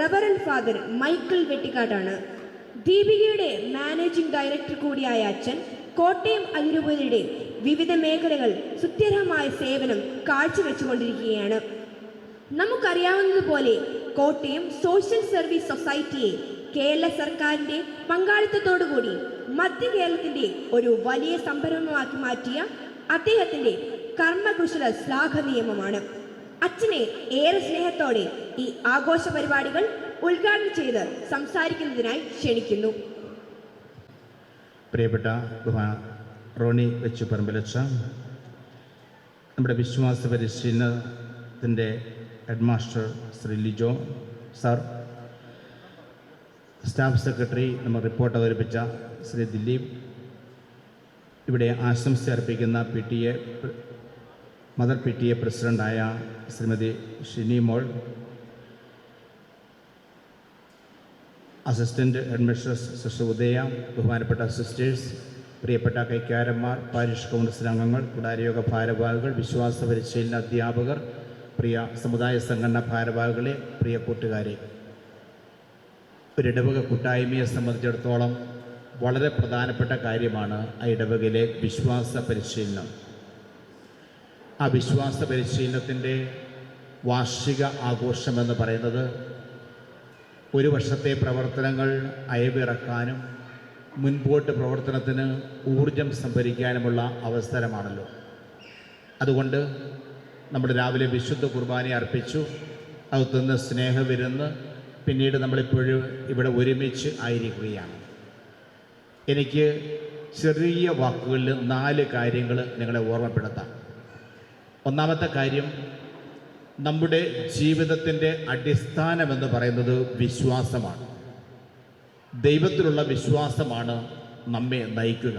റവറൻ ഫാദർ മൈക്കിൾ വെട്ടിക്കാടാണ്. ദീപികയുടെ മാനേജിംഗ് ഡയറക്ടർ കൂടിയായ അച്ഛൻ കോട്ടയം അതിരൂപതയുടെ വിവിധ മേഖലകൾ സുത്യർഹമായ സേവനം കാഴ്ചവെച്ചുകൊണ്ടിരിക്കുകയാണ്. നമുക്കറിയാവുന്നതുപോലെ കോട്ടയം സോഷ്യൽ സർവീസ് സൊസൈറ്റിയെ കേരള സർക്കാരിൻ്റെ പങ്കാളിത്തത്തോടുകൂടി മധ്യ കേരളത്തിൻ്റെ ഒരു വലിയ സംരംഭമാക്കി മാറ്റിയ അദ്ദേഹത്തിൻ്റെ കർമ്മകുശല ശ്ലാഘനീയമാണ്. അച്ഛനെ ഏറെ സ്നേഹത്തോടെ ഈ ആഘോഷ പരിപാടികൾ ഉദ്ഘാടനം ചെയ്ത് സംസാരിക്കുന്നതിനായി ക്ഷണിക്കുന്നു. പ്രിയപ്പെട്ട റോണി വെച്ചുപറമ്പിലച്ച, നമ്മുടെ വിശ്വാസ പരിശീലനത്തിൻ്റെ head master Shri Lijo sir, staff secretary നമ്മൾ റിപ്പോർട്ട് അവതരിപ്പിച്ച ശ്രീ ദിലീപ്, ഇവിടെ ആശംസ അർപ്പിക്കുന്ന മദർ പി ടി എ പ്രസിഡൻ്റായ Shrimati Shini Mol, assistant head mistress sister Udaya, ബഹുമാനപ്പെട്ട സിസ്റ്റേഴ്സ്, പ്രിയപ്പെട്ട കൈക്കാരന്മാർ, പാരിഷ് കൗൺസിൽ അംഗങ്ങൾ, കുടാരയോഗ ഭാരവാഹികൾ, വിശ്വാസ പരിശീലന അധ്യാപകർ, പ്രിയ സമുദായ സംഘടനാ ഭാരവാഹികളെ, പ്രിയ കൂട്ടുകാരെ, ഒരു ഇടവക കൂട്ടായ്മയെ സംബന്ധിച്ചിടത്തോളം വളരെ പ്രധാനപ്പെട്ട കാര്യമാണ് ആ ഇടവകയിലെ വിശ്വാസ പരിശീലനം. ആ വിശ്വാസ പരിശീലനത്തിൻ്റെ വാർഷിക ആഘോഷമെന്ന് പറയുന്നത് ഒരു വർഷത്തെ പ്രവർത്തനങ്ങൾ അയവിറക്കാനും മുൻപോട്ട് പ്രവർത്തനത്തിന് ഊർജം സംഭരിക്കാനുമുള്ള അവസരമാണല്ലോ. അതുകൊണ്ട് നമ്മൾ രാവിലെ വിശുദ്ധ കുർബാന അർപ്പിച്ചു, അകത്തുനിന്ന് സ്നേഹവിരുന്ന്, പിന്നീട് നമ്മളിപ്പോഴും ഇവിടെ ഒരുമിച്ച് ആയിരിക്കുകയാണ്. എനിക്ക് ചെറിയ വാക്കുകളിൽ 4 കാര്യങ്ങൾ നിങ്ങളെ ഓർമ്മപ്പെടുത്താം. ഒന്നാമത്തെ കാര്യം, നമ്മുടെ ജീവിതത്തിൻ്റെ അടിസ്ഥാനമെന്ന് പറയുന്നത് വിശ്വാസമാണ്. ദൈവത്തിലുള്ള വിശ്വാസമാണ് നമ്മെ നയിക്കുക.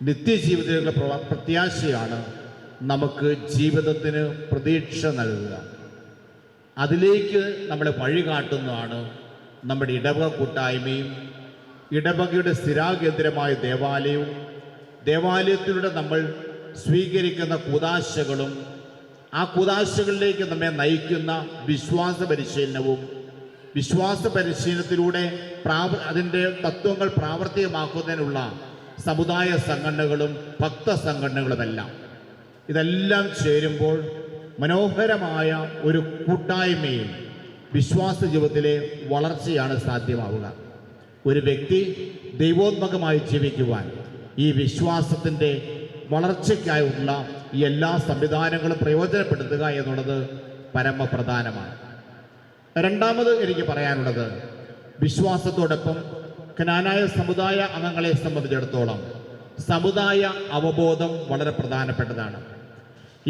നിത്യജീവിതത്തിലുള്ള പ്രത്യാശയാണ് നമുക്ക് ജീവിതത്തിന് പ്രതീക്ഷ നൽകുക. അതിലേക്ക് നമ്മളെ വഴികാട്ടുന്നതാണ് നമ്മുടെ ഇടവക കൂട്ടായ്മയും ഇടവകയുടെ സ്ഥിരാകേന്ദ്രമായ ദേവാലയവും ദേവാലയത്തിലൂടെ നമ്മൾ സ്വീകരിക്കുന്ന കൂദാശകളും ആ കൂദാശകളിലേക്ക് നമ്മെ നയിക്കുന്ന വിശ്വാസ പരിശീലനവും വിശ്വാസ പരിശീലനത്തിലൂടെ അതിൻ്റെ തത്വങ്ങൾ പ്രാവർത്തികമാക്കുന്നതിനുള്ള സമുദായ സംഘടനകളും ഭക്തസംഘടനകളുമെല്ലാം ഇതെല്ലാം ചേരുമ്പോൾ മനോഹരമായ ഒരു കൂട്ടായ്മയും വിശ്വാസ ജീവിതത്തിലെ വളർച്ചയാണ് സാധ്യമാവുക. ഒരു വ്യക്തി ദൈവോന്മുഖമായി ജീവിക്കുവാൻ ഈ വിശ്വാസത്തിൻ്റെ വളർച്ചയ്ക്കായുള്ള ഈ എല്ലാ സംവിധാനങ്ങളും പ്രയോജനപ്പെടുത്തുക എന്നുള്ളത് പരമപ്രധാനമാണ്. രണ്ടാമത് എനിക്ക് പറയാനുള്ളത്, വിശ്വാസത്തോടൊപ്പം ക്നാനായ സമുദായ അംഗങ്ങളെ സംബന്ധിച്ചിടത്തോളം സമുദായ അവബോധം വളരെ പ്രധാനപ്പെട്ടതാണ്.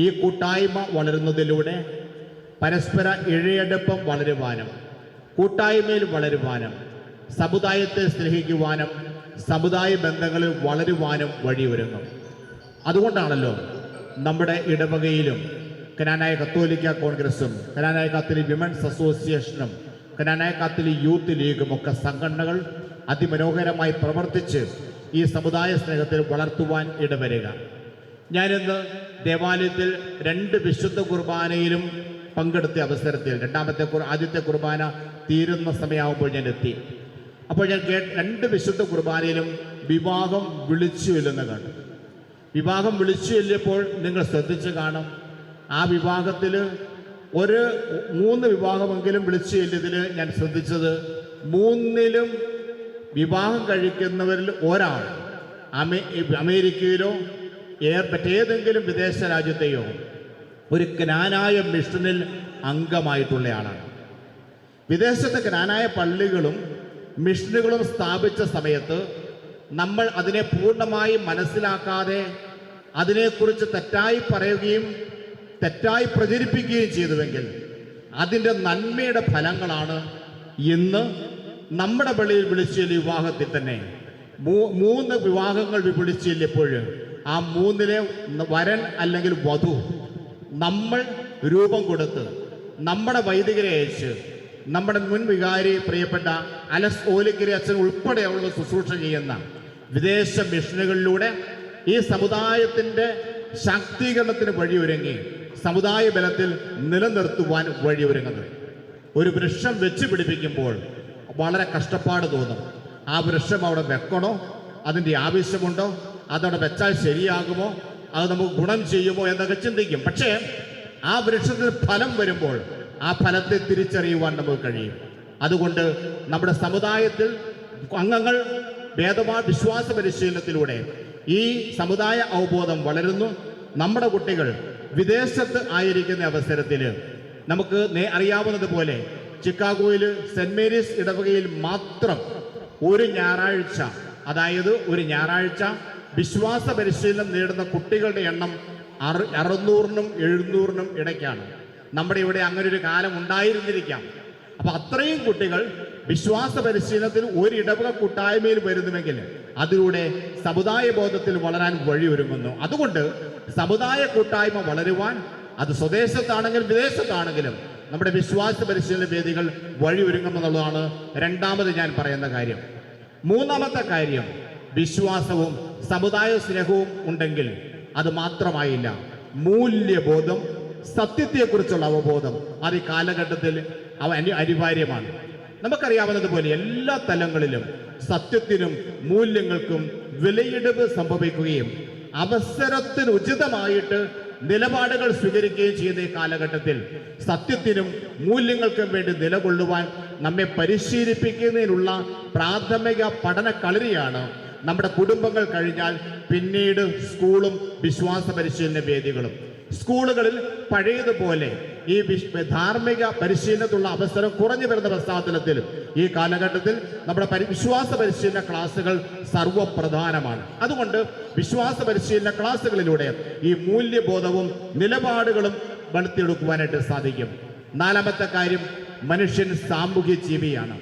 ഈ കൂട്ടായ്മ വളരുന്നതിലൂടെ പരസ്പര ഇഴയടുപ്പം വളരുവാനും കൂട്ടായ്മയിൽ വളരുവാനും സമുദായത്തെ സ്നേഹിക്കുവാനും സമുദായ ബന്ധങ്ങളിൽ വളരുവാനും വഴിയൊരുങ്ങും. അതുകൊണ്ടാണല്ലോ നമ്മുടെ ഇടവകയിലും ക്നാനായ കത്തോലിക്ക കോൺഗ്രസും ക്നാനായ കാത്തലിക് വിമൻസ് അസോസിയേഷനും ക്നാനായ കാത്തലിക് യൂത്ത് ലീഗും ഒക്കെ സംഘടനകൾ അതിമനോഹരമായി പ്രവർത്തിച്ച് ഈ സമുദായ സ്നേഹത്തിൽ വളർത്തുവാൻ ഇടവരിക. ഞാനിന്ന് ദേവാലയത്തിൽ 2 വിശുദ്ധ കുർബാനയിലും പങ്കെടുത്ത അവസരത്തിൽ ആദ്യത്തെ കുർബാന തീരുന്ന സമയമാകുമ്പോൾ ഞാൻ എത്തി. അപ്പോൾ ഞാൻ 2 വിശുദ്ധ കുർബാനയിലും വിവാഹം വിളിച്ചു ചെല്ലുന്ന കണ്ടു. വിവാഹം വിളിച്ചു ചെല്ലിയപ്പോൾ നിങ്ങൾ ശ്രദ്ധിച്ച് കാണും, ആ വിവാഹത്തിൽ 3 വിവാഹമെങ്കിലും വിളിച്ചു ചെല്ലിയതിൽ ഞാൻ ശ്രദ്ധിച്ചത് 3ലും വിവാഹം കഴിക്കുന്നവരിൽ ഒരാൾ അമേരിക്കയിലോ മറ്റേതെങ്കിലും വിദേശ രാജ്യത്തെയോ ഒരു ജ്ഞാനായ മിഷനിൽ അംഗമായിട്ടുള്ള ആളാണ്. വിദേശത്തെ ജ്ഞാനായ പള്ളികളും മിഷനുകളും സ്ഥാപിച്ച സമയത്ത് നമ്മൾ അതിനെ പൂർണ്ണമായി മനസ്സിലാക്കാതെ അതിനെക്കുറിച്ച് തെറ്റായി പറയുകയും തെറ്റായി പ്രചരിപ്പിക്കുകയും ചെയ്തുവെങ്കിൽ അതിൻ്റെ നന്മയുടെ ഫലങ്ങളാണ് ഇന്ന് നമ്മുടെ പള്ളിയിൽ വിളിച്ചുചൊല്ലിയ വിവാഹത്തിൽ തന്നെ 3 വിവാഹങ്ങൾ വിളിച്ചുചൊല്ലിയപ്പോൾ ആ 3-ലെ വരൻ അല്ലെങ്കിൽ വധു നമ്മൾ രൂപം കൊടുത്ത് നമ്മുടെ വൈദികരെ അയച്ച് നമ്മുടെ മുൻ വികാരി പ്രിയപ്പെട്ട അലസ് ഓലിക്കരി അച്ഛൻ ഉൾപ്പെടെയുള്ള ശുശ്രൂഷ ചെയ്യുന്ന വിദേശ മിഷനുകളിലൂടെ ഈ സമുദായത്തിൻ്റെ ശാക്തീകരണത്തിന് വഴിയൊരുങ്ങി സമുദായ ബലത്തിൽ നിലനിർത്തുവാൻ വഴിയൊരുങ്ങുന്നത്. ഒരു വൃക്ഷം വെച്ച് പിടിപ്പിക്കുമ്പോൾ വളരെ കഷ്ടപ്പാട് തോന്നും. ആ വൃക്ഷം അവിടെ വെക്കണോ, അതിൻ്റെ ആവശ്യമുണ്ടോ, അതവിടെ വെച്ചാൽ ശരിയാകുമോ, അത് നമുക്ക് ഗുണം ചെയ്യുമോ എന്നൊക്കെ ചിന്തിക്കും. പക്ഷേ ആ വൃക്ഷത്തിന് ഫലം വരുമ്പോൾ ആ ഫലത്തെ തിരിച്ചറിയുവാൻ നമുക്ക് കഴിയും. അതുകൊണ്ട് നമ്മുടെ സമുദായത്തിൽ അംഗങ്ങൾ വിശ്വാസ പരിശീലനത്തിലൂടെ ഈ സമുദായ അവബോധം വളരുന്നു. നമ്മുടെ കുട്ടികൾ വിദേശത്ത് ആയിരിക്കുന്ന അവസരത്തിൽ നമുക്ക് അറിയാവുന്നതുപോലെ ചിക്കാഗോയിൽ സെന്റ് മേരീസ് ഇടവകയിൽ മാത്രം ഒരു ഞായറാഴ്ച, അതായത് ഒരു ഞായറാഴ്ച വിശ്വാസ പരിശീലനം നേടുന്ന കുട്ടികളുടെ എണ്ണം 600-നും 700-നും ഇടയ്ക്കാണ്. നമ്മുടെ ഇവിടെ അങ്ങനെ ഒരു കാലം ഉണ്ടായിരുന്നിരിക്കാം. അപ്പൊ അത്രയും കുട്ടികൾ വിശ്വാസ പരിശീലനത്തിൽ ഒരു ഇടവക കൂട്ടായ്മയിൽ വരുന്നുവെങ്കിൽ അതിലൂടെ സമുദായ ബോധത്തിൽ വളരാൻ വഴിയൊരുങ്ങുന്നു. അതുകൊണ്ട് സമുദായ കൂട്ടായ്മ വളരുവാൻ അത് സ്വദേശത്താണെങ്കിലും വിദേശത്താണെങ്കിലും നമ്മുടെ വിശ്വാസ പരിശീലന വേദികൾ വഴിയൊരുങ്ങുമെന്നുള്ളതാണ് രണ്ടാമത് ഞാൻ പറയുന്ന കാര്യം. മൂന്നാമത്തെ കാര്യം, വിശ്വാസവും സമുദായ സ്നേഹവും ഉണ്ടെങ്കിൽ അത് മാത്രമായില്ല, മൂല്യബോധം, സത്യത്തെക്കുറിച്ചുള്ള അവബോധം അത് ഈ കാലഘട്ടത്തിൽ അനിവാര്യമാണ്. നമുക്കറിയാവുന്നതുപോലെ എല്ലാ തലങ്ങളിലും സത്യത്തിനും മൂല്യങ്ങൾക്കും വിലയിടിവ് സംഭവിക്കുകയും അവസരത്തിന് ഉചിതമായിട്ട് നിലപാടുകൾ സ്വീകരിക്കുകയും ചെയ്യുന്ന ഈ കാലഘട്ടത്തിൽ സത്യത്തിനും മൂല്യങ്ങൾക്കും വേണ്ടി നിലകൊള്ളുവാൻ നമ്മെ പരിശീലിപ്പിക്കുന്നതിനുള്ള പ്രാഥമിക പഠന കളരിയാണ് നമ്മുടെ കുടുംബങ്ങൾ കഴിഞ്ഞാൽ പിന്നീട് സ്കൂളും വിശ്വാസ പരിശീലന വേദികളും. സ്കൂളുകളിൽ പഴയതുപോലെ ഈ ധാർമ്മിക പരിശീലനത്തിലുള്ള അവസരം കുറഞ്ഞു വരുന്ന പശ്ചാത്തലത്തിൽ ഈ കാലഘട്ടത്തിൽ നമ്മുടെ വിശ്വാസ പരിശീലന ക്ലാസ്സുകൾ സർവപ്രധാനമാണ്. അതുകൊണ്ട് വിശ്വാസ പരിശീലന ക്ലാസ്സുകളിലൂടെ ഈ മൂല്യബോധവും നിലപാടുകളും വളർത്തിയെടുക്കുവാനായിട്ട് സാധിക്കും. നാലാമത്തെ കാര്യം, മനുഷ്യൻ സാമൂഹ്യ ജീവിയാണ്.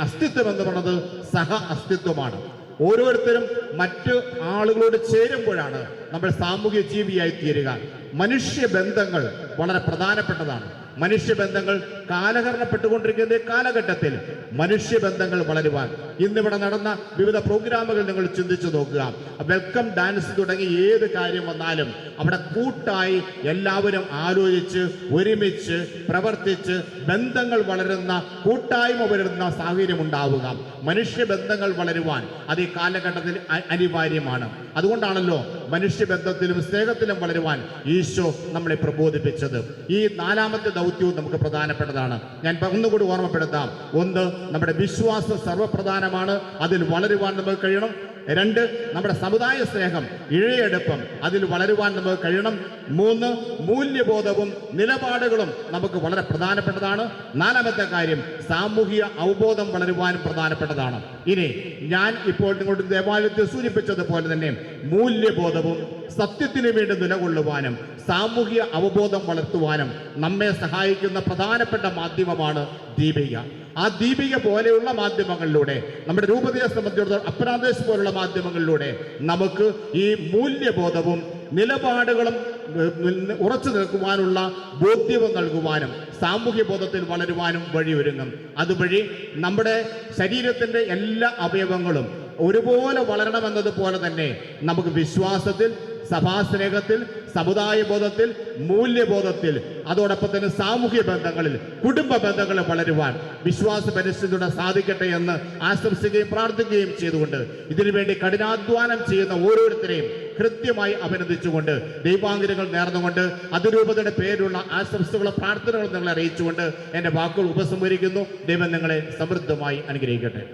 അസ്തിത്വം എന്ന് പറയുന്നത് സഹ അസ്തിത്വമാണ്. ഓരോരുത്തരും മറ്റു ആളുകളോട് ചേരുമ്പോഴാണ് നമ്മൾ സാമൂഹ്യ ജീവിയായി തീരുക. മനുഷ്യബന്ധങ്ങൾ വളരെ പ്രധാനപ്പെട്ടതാണ്. മനുഷ്യബന്ധങ്ങൾ കാലഹരണപ്പെട്ടുകൊണ്ടിരിക്കുന്ന കാലഘട്ടത്തിൽ മനുഷ്യബന്ധങ്ങൾ വളരുവാൻ ഇന്നിവിടെ നടന്ന വിവിധ പ്രോഗ്രാമുകൾ നിങ്ങൾ ചിന്തിച്ചു നോക്കുക. വെൽക്കം ഡാൻസ് തുടങ്ങി ഏത് കാര്യം വന്നാലും അവിടെ കൂട്ടായി എല്ലാവരും ആലോചിച്ച് ഒരുമിച്ച് പ്രവർത്തിച്ച് ബന്ധങ്ങൾ വളരുന്ന കൂട്ടായ്മ വളരുന്ന സാഹചര്യം ഉണ്ടാവുക. മനുഷ്യബന്ധങ്ങൾ വളരുവാൻ അത് ഈ കാലഘട്ടത്തിൽ അനിവാര്യമാണ്. അതുകൊണ്ടാണല്ലോ മനുഷ്യബന്ധത്തിലും സ്നേഹത്തിലും വളരുവാൻ ഈശോ നമ്മളെ പ്രബോധിപ്പിച്ചത്. ഈ നാലാമത്തെ ദൗത്യവും നമുക്ക് പ്രധാനപ്പെട്ടതാണ്. ഞാൻ ഒന്നുകൂടി ഓർമ്മപ്പെടുത്താം. ഒന്ന്, നമ്മുടെ വിശ്വാസം സർവ്വപ്രധാനമാണ്, അതിൽ വളരുവാൻ നമുക്ക് കഴിയണം. 2, നമ്മുടെ സമുദായ സ്നേഹം, ഇഴയെടുപ്പം, അതിൽ വളരുവാൻ നമുക്ക് കഴിയണം. 3, മൂല്യബോധവും നിലപാടുകളും നമുക്ക് വളരെ പ്രധാനപ്പെട്ടതാണ്. 4-മത്തെ കാര്യം, സാമൂഹിക അവബോധം വളരുവാനും പ്രധാനപ്പെട്ടതാണ്. ഇനി ഞാൻ ഇപ്പോൾ നിങ്ങളുടെ ദേവാലയത്തിൽ സൂചിപ്പിച്ചതുപോലെ തന്നെ മൂല്യബോധവും സത്യത്തിന് വേണ്ടി നിലകൊള്ളുവാനും സാമൂഹിക അവബോധം വളർത്തുവാനും നമ്മെ സഹായിക്കുന്ന പ്രധാനപ്പെട്ട മാധ്യമമാണ് ദീപിക. ആ ദീപിക പോലെയുള്ള മാധ്യമങ്ങളിലൂടെ, നമ്മുടെ രൂപതയെ സംബന്ധിച്ചിടത്തോളം അപ്രാദേശ് പോലുള്ള മാധ്യമങ്ങളിലൂടെ നമുക്ക് ഈ മൂല്യബോധവും നിലപാടുകളും ഉറച്ചു നിൽക്കുവാനുള്ള ബോധ്യവും നൽകുവാനും സാമൂഹ്യ ബോധത്തിൽ വളരുവാനും വഴിയൊരുങ്ങും. അതുവഴി നമ്മുടെ ശരീരത്തിൻ്റെ എല്ലാ അവയവങ്ങളും ഒരുപോലെ വളരണമെന്നതുപോലെ തന്നെ നമുക്ക് വിശ്വാസത്തിൽ, സഭാസ്നേഹത്തിൽ, സമുദായ ബോധത്തിൽ, മൂല്യബോധത്തിൽ, അതോടൊപ്പം തന്നെ സാമൂഹ്യ ബന്ധങ്ങളിൽ, കുടുംബ ബന്ധങ്ങളിൽ വളരുവാൻ വിശ്വാസ പരിസ്ഥിതിയുടെ സാധിക്കട്ടെ എന്ന് ആശംസിക്കുകയും പ്രാർത്ഥിക്കുകയും ചെയ്തുകൊണ്ട് ഇതിനുവേണ്ടി കഠിനാധ്വാനം ചെയ്യുന്ന ഓരോരുത്തരെയും കൃത്യമായി അഭിനന്ദിച്ചുകൊണ്ട് ദൈവാംഗങ്ങൾ നേർന്നുകൊണ്ട് അതിരൂപതയുടെ പേരിലുള്ള ആശംസകളും പ്രാർത്ഥനകളും നിങ്ങളെ അറിയിച്ചുകൊണ്ട് എൻ്റെ വാക്കുകൾ ഉപസംഹരിക്കുന്നു. ദൈവം നിങ്ങളെ സമൃദ്ധമായി അനുഗ്രഹിക്കട്ടെ.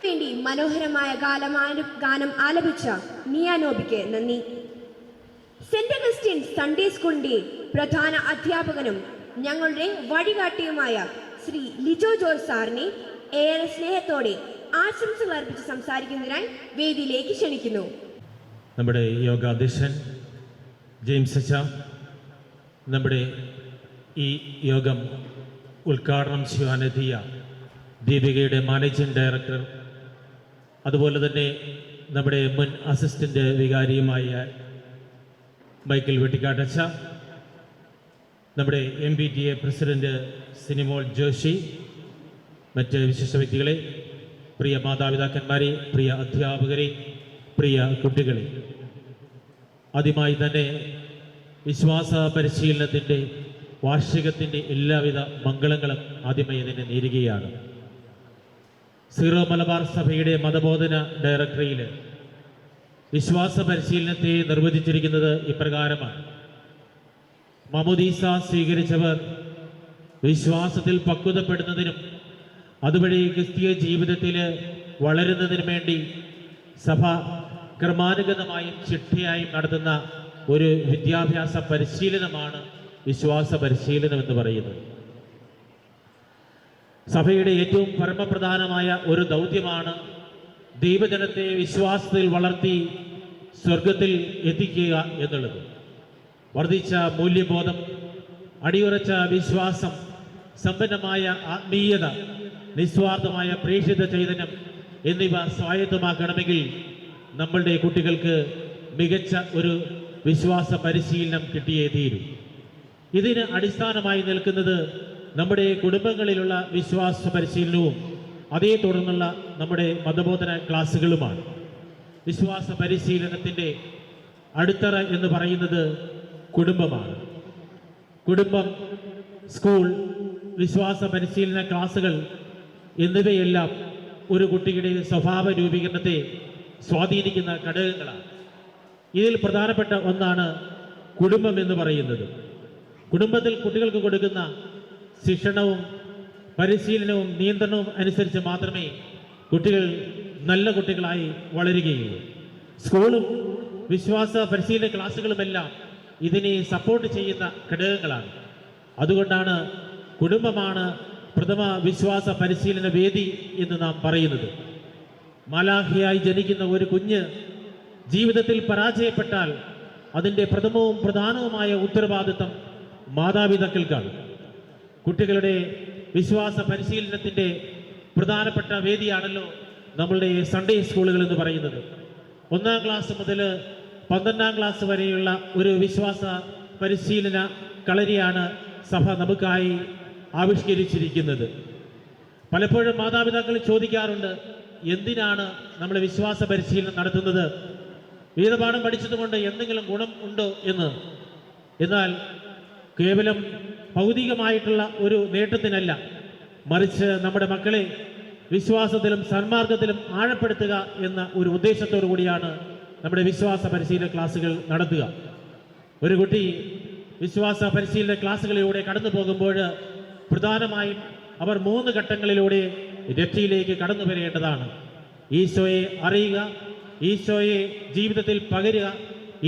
വേണ്ടി മനോഹരമായ ഗാനം ആലപിച്ച നിയാനോബിക്ക് നന്ദി. സെന്റ് അഗസ്റ്റിൻ സൺഡേ സ്കൂളിന്റെ പ്രധാന അധ്യാപകനും ഞങ്ങളുടെ വഴികാട്ടിയുമായ ശ്രീ ലിജോ ജോർജ് സാറിനെ ഏറെ സ്നേഹത്തോടെ ആശംസകൾ അർപ്പിച്ച് സംസാരിക്കുന്നതിനായി വേദിയിലേക്ക് ക്ഷണിക്കുന്നു. നമ്മുടെ യോഗാധ്യക്ഷൻ ജെയിംസ് അച്ഛ, നമ്മുടെ ഈ യോഗം ഉദ്ഘാടനം ചെയ്യാനെത്തിയ ദീപികയുടെ മാനേജിംഗ് ഡയറക്ടർ, അതുപോലെ തന്നെ നമ്മുടെ മുൻ അസിസ്റ്റൻ്റ് വികാരിയുമായ മൈക്കിൾ വെട്ടിക്കാട്ടച്ച, നമ്മുടെ MBTA പ്രസിഡന്റ് സിനിമോൾ ജോഷി, മറ്റ് വിശിഷ്ട വ്യക്തികളെ, പ്രിയ മാതാപിതാക്കന്മാരെ, പ്രിയ അധ്യാപകരെ, പ്രിയ കുട്ടികളെ, ആദ്യമായി തന്നെ വിശ്വാസ പരിശീലനത്തിൻ്റെ വാർഷികത്തിൻ്റെ എല്ലാവിധ മംഗളങ്ങളും ആദ്യമായി തന്നെ നേരുകയാണ്. സീറോ മലബാർ സഭയുടെ മതബോധന ഡയറക്ടറിയിൽ വിശ്വാസ പരിശീലനത്തെ നിർവചിച്ചിരിക്കുന്നത് ഇപ്രകാരമാണ്: മാമോദീസ സ്വീകരിച്ചവർ വിശ്വാസത്തിൽ പക്വതപ്പെടുന്നതിനും അതുവഴി ക്രിസ്തീയ ജീവിതത്തിൽ വളരുന്നതിനും വേണ്ടി സഭ ക്രമാനുഗതമായും ചിട്ടയായും നടത്തുന്ന ഒരു വിദ്യാഭ്യാസ പരിശീലനമാണ് വിശ്വാസ പരിശീലനം എന്ന് പറയുന്നത്. സഭയുടെ ഏറ്റവും പരമപ്രധാനമായ ഒരു ദൗത്യമാണ് ദൈവജനത്തെ വിശ്വാസത്തിൽ വളർത്തി സ്വർഗത്തിൽ എത്തിക്കുക എന്നുള്ളത്. വർദ്ധിച്ച മൂല്യബോധം, അടിയുറച്ച വിശ്വാസം, സമ്പന്നമായ ആത്മീയത, നിസ്വാർത്ഥമായ പ്രേക്ഷിത ചൈതന്യം എന്നിവ സ്വായത്തമാക്കണമെങ്കിൽ നമ്മളുടെ കുട്ടികൾക്ക് മികച്ച ഒരു വിശ്വാസ പരിശീലനം കിട്ടിയേ തീരൂ. ഇതിന് അടിസ്ഥാനമായി നിൽക്കുന്നത് നമ്മുടെ കുടുംബങ്ങളിലുള്ള വിശ്വാസ പരിശീലനവും അതേ തുടർന്നുള്ള നമ്മുടെ മതബോധന ക്ലാസ്സുകളുമാണ്. വിശ്വാസ പരിശീലനത്തിൻ്റെ അടിത്തറ എന്ന് പറയുന്നത് കുടുംബമാണ്. കുടുംബം, സ്കൂൾ, വിശ്വാസ പരിശീലന ക്ലാസ്സുകൾ എന്നിവയെല്ലാം ഒരു കുട്ടിയുടെ സ്വഭാവ രൂപീകരണത്തെ സ്വാധീനിക്കുന്ന ഘടകങ്ങളാണ്. ഇതിൽ പ്രധാനപ്പെട്ട ഒന്നാണ് കുടുംബം എന്ന് പറയുന്നത്. കുടുംബത്തിൽ കുട്ടികൾക്ക് കൊടുക്കുന്ന ശിക്ഷണവും പരിശീലനവും നിയന്ത്രണവും അനുസരിച്ച് മാത്രമേ കുട്ടികൾ നല്ല കുട്ടികളായി വളരുകയുള്ളൂ. സ്കൂളും വിശ്വാസ പരിശീലന ക്ലാസ്സുകളുമെല്ലാം ഇതിനെ സപ്പോർട്ട് ചെയ്യുന്ന ഘടകങ്ങളാണ്. അതുകൊണ്ടാണ് കുടുംബമാണ് പ്രഥമ വിശ്വാസ പരിശീലന വേദി എന്ന് നാം പറയുന്നത്. മാലാഖയായി ജനിക്കുന്ന ഒരു കുഞ്ഞ് ജീവിതത്തിൽ പരാജയപ്പെട്ടാൽ അതിൻ്റെ പ്രഥമവും പ്രധാനവുമായ ഉത്തരവാദിത്തം മാതാപിതാക്കൾക്കാണ്. കുട്ടികളുടെ വിശ്വാസ പരിശീലനത്തിൻ്റെ പ്രധാനപ്പെട്ട വേദിയാണല്ലോ നമ്മളുടെ സൺഡേ സ്കൂളുകൾ എന്ന് പറയുന്നത്. 1-ാം ക്ലാസ് മുതൽ 12-ാം ക്ലാസ് വരെയുള്ള ഒരു വിശ്വാസ പരിശീലന കളരിയാണ് സഭ നമുക്കായി ആവിഷ്കരിച്ചിരിക്കുന്നത്. പലപ്പോഴും മാതാപിതാക്കൾ ചോദിക്കാറുണ്ട്, എന്തിനാണ് നമ്മൾ വിശ്വാസ പരിശീലനം നടത്തുന്നത്? വേദപാഠം പഠിച്ചതുകൊണ്ട് എന്തെങ്കിലും ഗുണം ഉണ്ടോ എന്ന്. എന്നാൽ കേവലം ഭൗതികമായിട്ടുള്ള ഒരു നേട്ടത്തിനല്ല, മറിച്ച് നമ്മുടെ മക്കളെ വിശ്വാസത്തിലും സന്മാർഗത്തിലും ആഴപ്പെടുത്തുക എന്ന ഒരു ഉദ്ദേശത്തോടു കൂടിയാണ് നമ്മുടെ വിശ്വാസ പരിശീലന ക്ലാസ്സുകൾ നടത്തുക. ഒരു കുട്ടി വിശ്വാസ പരിശീലന ക്ലാസ്സുകളിലൂടെ കടന്നു പോകുമ്പോൾ പ്രധാനമായും അവർ 3 ഘട്ടങ്ങളിലൂടെ രക്ഷയിലേക്ക് കടന്നു വരേണ്ടതാണ്. ഈശോയെ അറിയുക, ഈശോയെ ജീവിതത്തിൽ പകരുക,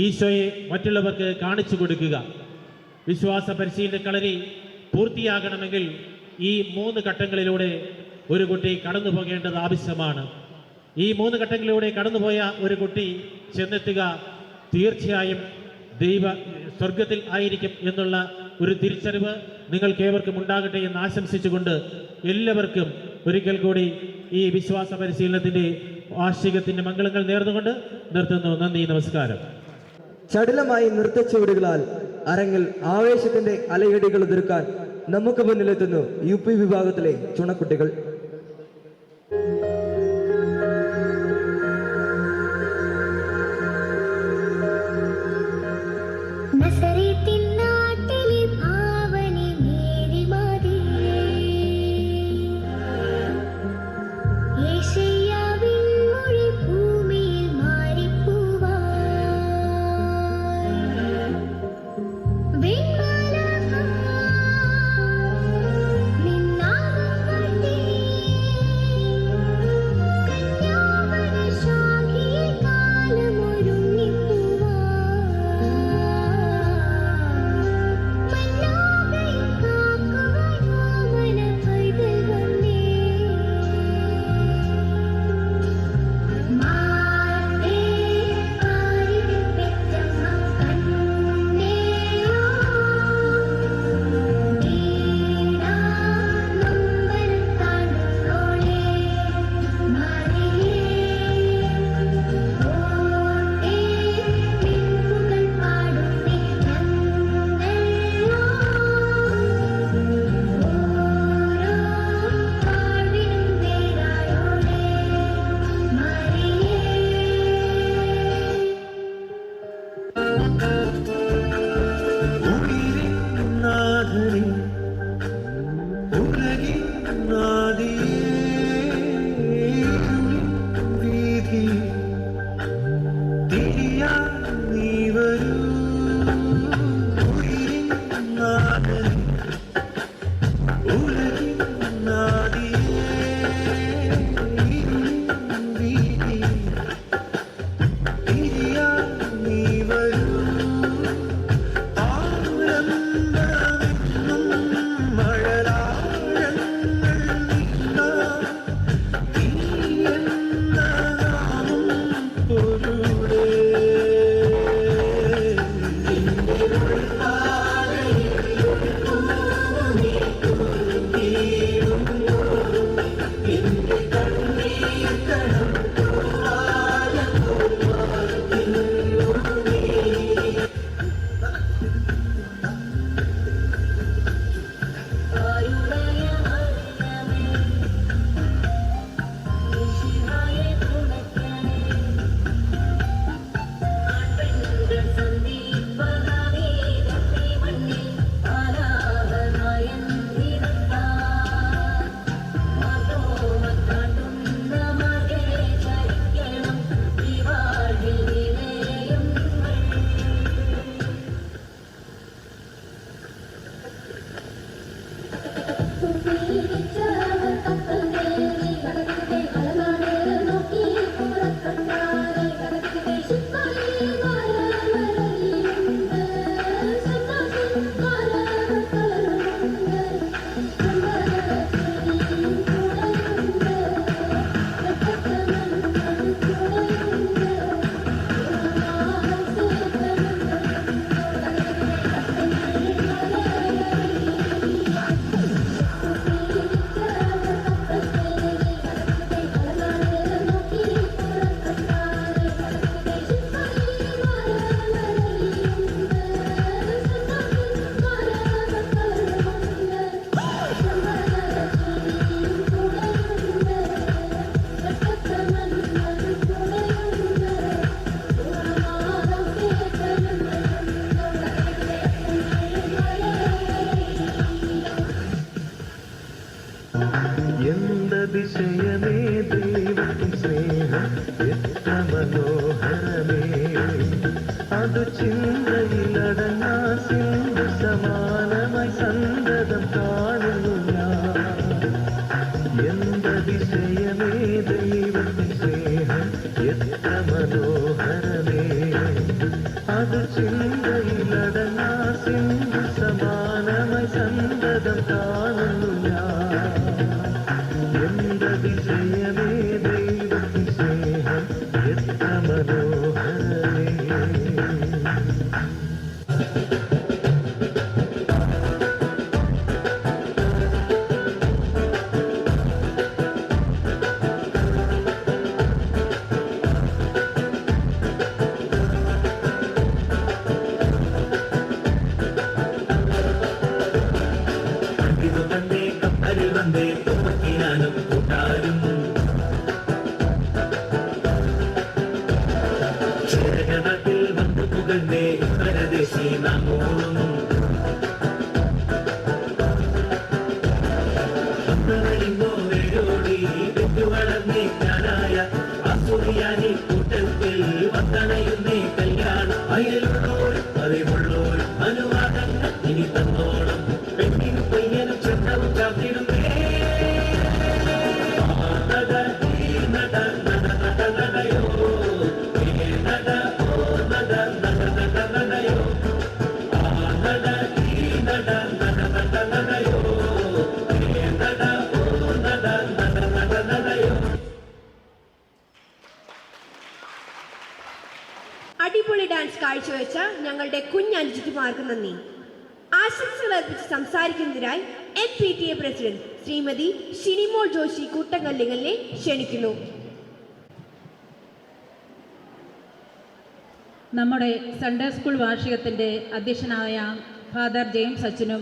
ഈശോയെ മറ്റുള്ളവർക്ക് കാണിച്ചു കൊടുക്കുക. വിശ്വാസ പരിശീലന കളരി പൂർത്തിയാകണമെങ്കിൽ ഈ 3 ഘട്ടങ്ങളിലൂടെ ഒരു കുട്ടി കടന്നു പോകേണ്ടത് ആവശ്യമാണ്. ഈ 3 ഘട്ടങ്ങളിലൂടെ കടന്നുപോയ ഒരു കുട്ടി ചെന്നെത്തുക തീർച്ചയായും സ്വർഗത്തിൽ ആയിരിക്കും എന്നുള്ള ഒരു തിരിച്ചറിവ് നിങ്ങൾക്കേവർക്കും ഉണ്ടാകട്ടെ എന്ന് ആശംസിച്ചുകൊണ്ട് എല്ലാവർക്കും ഒരിക്കൽ കൂടി ഈ വിശ്വാസ പരിശീലനത്തിൻ്റെ വാർഷികത്തിൻ്റെ മംഗളങ്ങൾ നേർന്നുകൊണ്ട് നിർത്തുന്നു. നന്ദി, നമസ്കാരം. ചടുലമായി നൃത്തച്ചുവടുകളാൽ അരങ്ങിൽ ആവേശത്തിന്റെ അലയടികൾ തീർക്കാൻ നമുക്ക് മുന്നിലെത്തുന്നു UP വിഭാഗത്തിലെ ചുണക്കുട്ടികൾ. Ring my love, അതിശയമേ ദൈവത്തിൻ സ്നേഹം എത്ര മനോഹരമേ. അടിപൊളി ഡാൻസ് കാഴ്ചവെച്ച ഞങ്ങളുടെ കുഞ്ഞനുജിമാർക്ക് നന്ദി. ആശംസകൾ അർപ്പിച്ച് സംസാരിക്കുന്നതിനായി MPTA പ്രസിഡന്റ് ശ്രീമതി ഷിനിമോൾ ജോഷി കൂട്ടങ്കല്ലിങ്ങലിനെ ക്ഷണിക്കുന്നു. നമ്മുടെ സൺഡേ സ്കൂൾ വാർഷികത്തിൻ്റെ അധ്യക്ഷനായ ഫാദർ ജെയിംസ് അച്ഛനും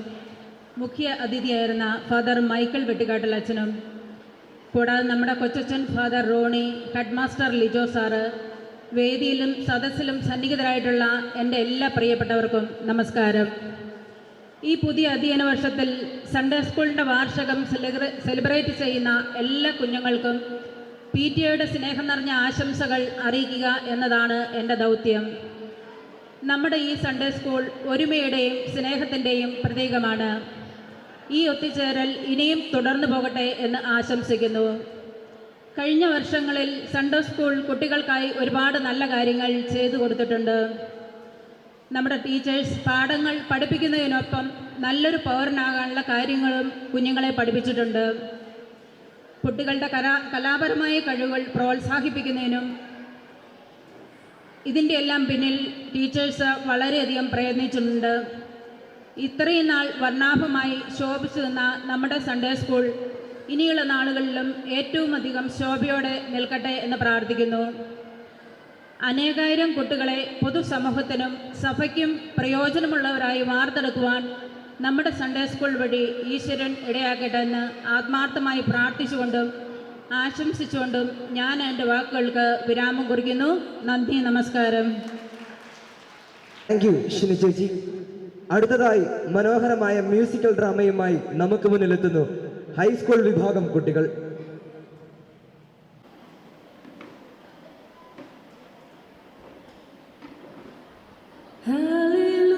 മുഖ്യ അതിഥിയായിരുന്ന ഫാദർ മൈക്കിൾ വെട്ടിക്കാട്ടിൽ അച്ഛനും കൂടാതെ നമ്മുടെ കൊച്ചച്ഛൻ father Rony, head master Lijo sir, വേദിയിലും സദസ്സിലും സന്നിഹിതരായിട്ടുള്ള എൻ്റെ എല്ലാ പ്രിയപ്പെട്ടവർക്കും നമസ്കാരം. ഈ പുതിയ അധ്യയന വർഷത്തിൽ സൺഡേ സ്കൂളിൻ്റെ വാർഷികം സെലിബ്രേറ്റ് ചെയ്യുന്ന എല്ലാ കുഞ്ഞുങ്ങൾക്കും PTAയുടെ സ്നേഹം നിറഞ്ഞ ആശംസകൾ അറിയിക്കുക എന്നതാണ് എൻ്റെ ദൗത്യം. നമ്മുടെ ഈ സൺഡേ സ്കൂൾ ഒരുമയുടെയും സ്നേഹത്തിൻ്റെയും പ്രതീകമാണ്. ഈ ഒത്തുചേരൽ ഇനിയും തുടർന്നു പോകട്ടെ എന്ന് ആശംസിക്കുന്നു. കഴിഞ്ഞ വർഷങ്ങളിൽ സൺഡേ സ്കൂൾ കുട്ടികൾക്കായി ഒരുപാട് നല്ല കാര്യങ്ങൾ ചെയ്തു കൊടുത്തിട്ടുണ്ട്. നമ്മുടെ ടീച്ചേഴ്സ് പാഠങ്ങൾ പഠിപ്പിക്കുന്നതിനൊപ്പം നല്ലൊരു പൗരനാകാനുള്ള കാര്യങ്ങളും കുഞ്ഞുങ്ങളെ പഠിപ്പിച്ചിട്ടുണ്ട്. കുട്ടികളുടെ കലാപരമായ കഴിവുകൾ പ്രോത്സാഹിപ്പിക്കുന്നതിനും ഇതിൻ്റെ എല്ലാം പിന്നിൽ ടീച്ചേഴ്സ് വളരെയധികം പ്രയത്നിച്ചിട്ടുണ്ട്. ഇത്രയും നാൾ വർണ്ണാഭമായി ശോഭിച്ചു നിന്ന നമ്മുടെ സൺഡേ സ്കൂൾ ഇനിയുള്ള നാളുകളിലും ഏറ്റവും അധികം ശോഭയോടെ നിൽക്കട്ടെ എന്ന് പ്രാർത്ഥിക്കുന്നു. അനേകായിരം കുട്ടികളെ പൊതുസമൂഹത്തിനും സഭയ്ക്കും പ്രയോജനമുള്ളവരായി വാർത്തെടുക്കുവാൻ നമ്മുടെ സൺഡേ സ്കൂൾ വഴി ഈശ്വരൻ ഇടയാക്കട്ടെ എന്ന് ആത്മാർത്ഥമായി പ്രാർത്ഥിച്ചുകൊണ്ടും ആശംസിച്ചുകൊണ്ടും ഞാൻ എൻ്റെ വാക്കുകൾക്ക് വിരാമം കുറിക്കുന്നു. നന്ദി, നമസ്കാരം. താങ്ക് യു ഷിനി ചേച്ചി. അടുത്തതായി മനോഹരമായ മ്യൂസിക്കൽ ഡ്രാമയുമായി നമുക്ക് മുന്നിലെത്തുന്നു ഹൈസ്കൂൾ വിഭാഗം കുട്ടികൾ. Hallelujah.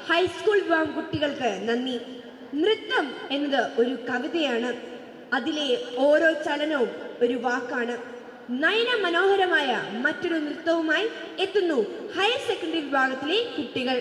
ഹൈസ്കൂൾ വിഭാഗം കുട്ടികൾക്ക് നന്ദി. നൃത്തം എന്നത് ഒരു കവിതയാണ്. അതിലെ ഓരോ ചലനവും ഒരു വാക്കാണ്. നയന മനോഹരമായ മറ്റൊരു നൃത്തവുമായി എത്തുന്നു ഹയർ സെക്കൻഡറി വിഭാഗത്തിലെ കുട്ടികൾ.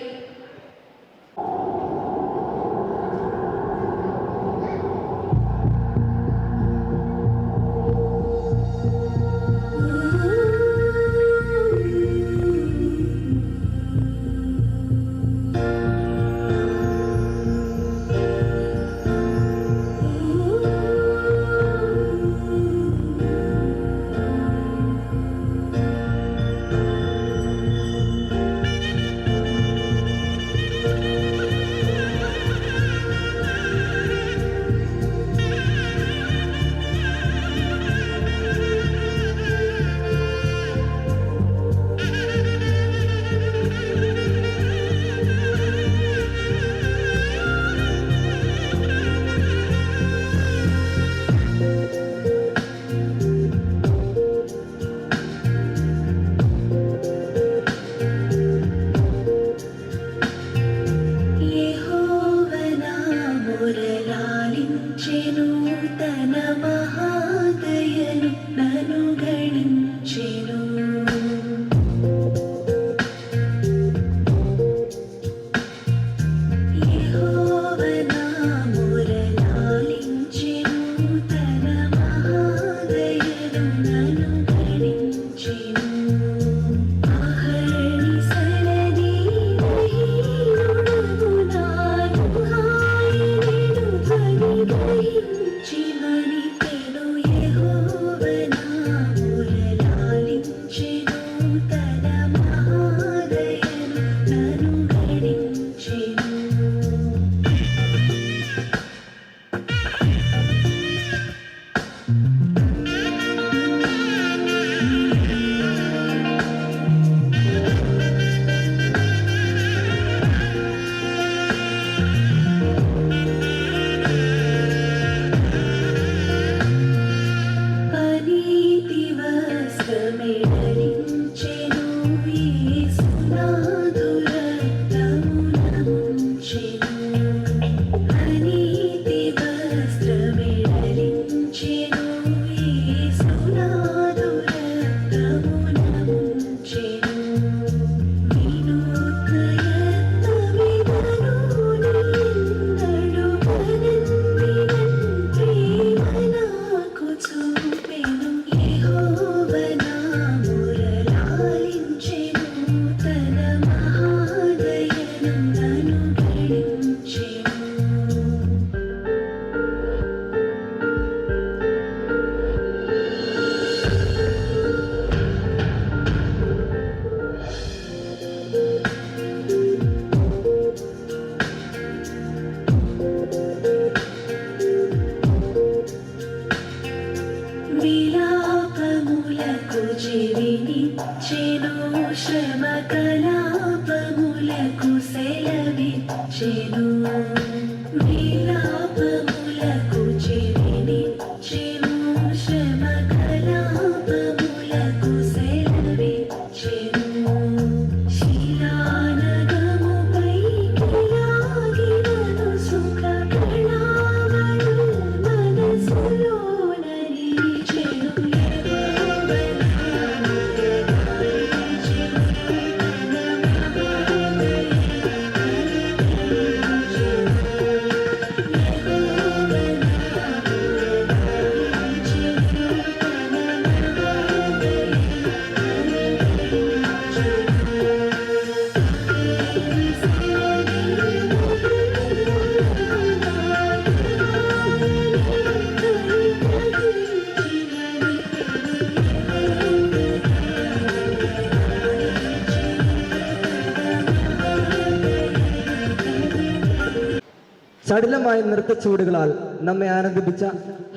ചടുലമായ നൃത്തച്ചുവടുകളാൽ നമ്മെ ആനന്ദിപ്പിച്ച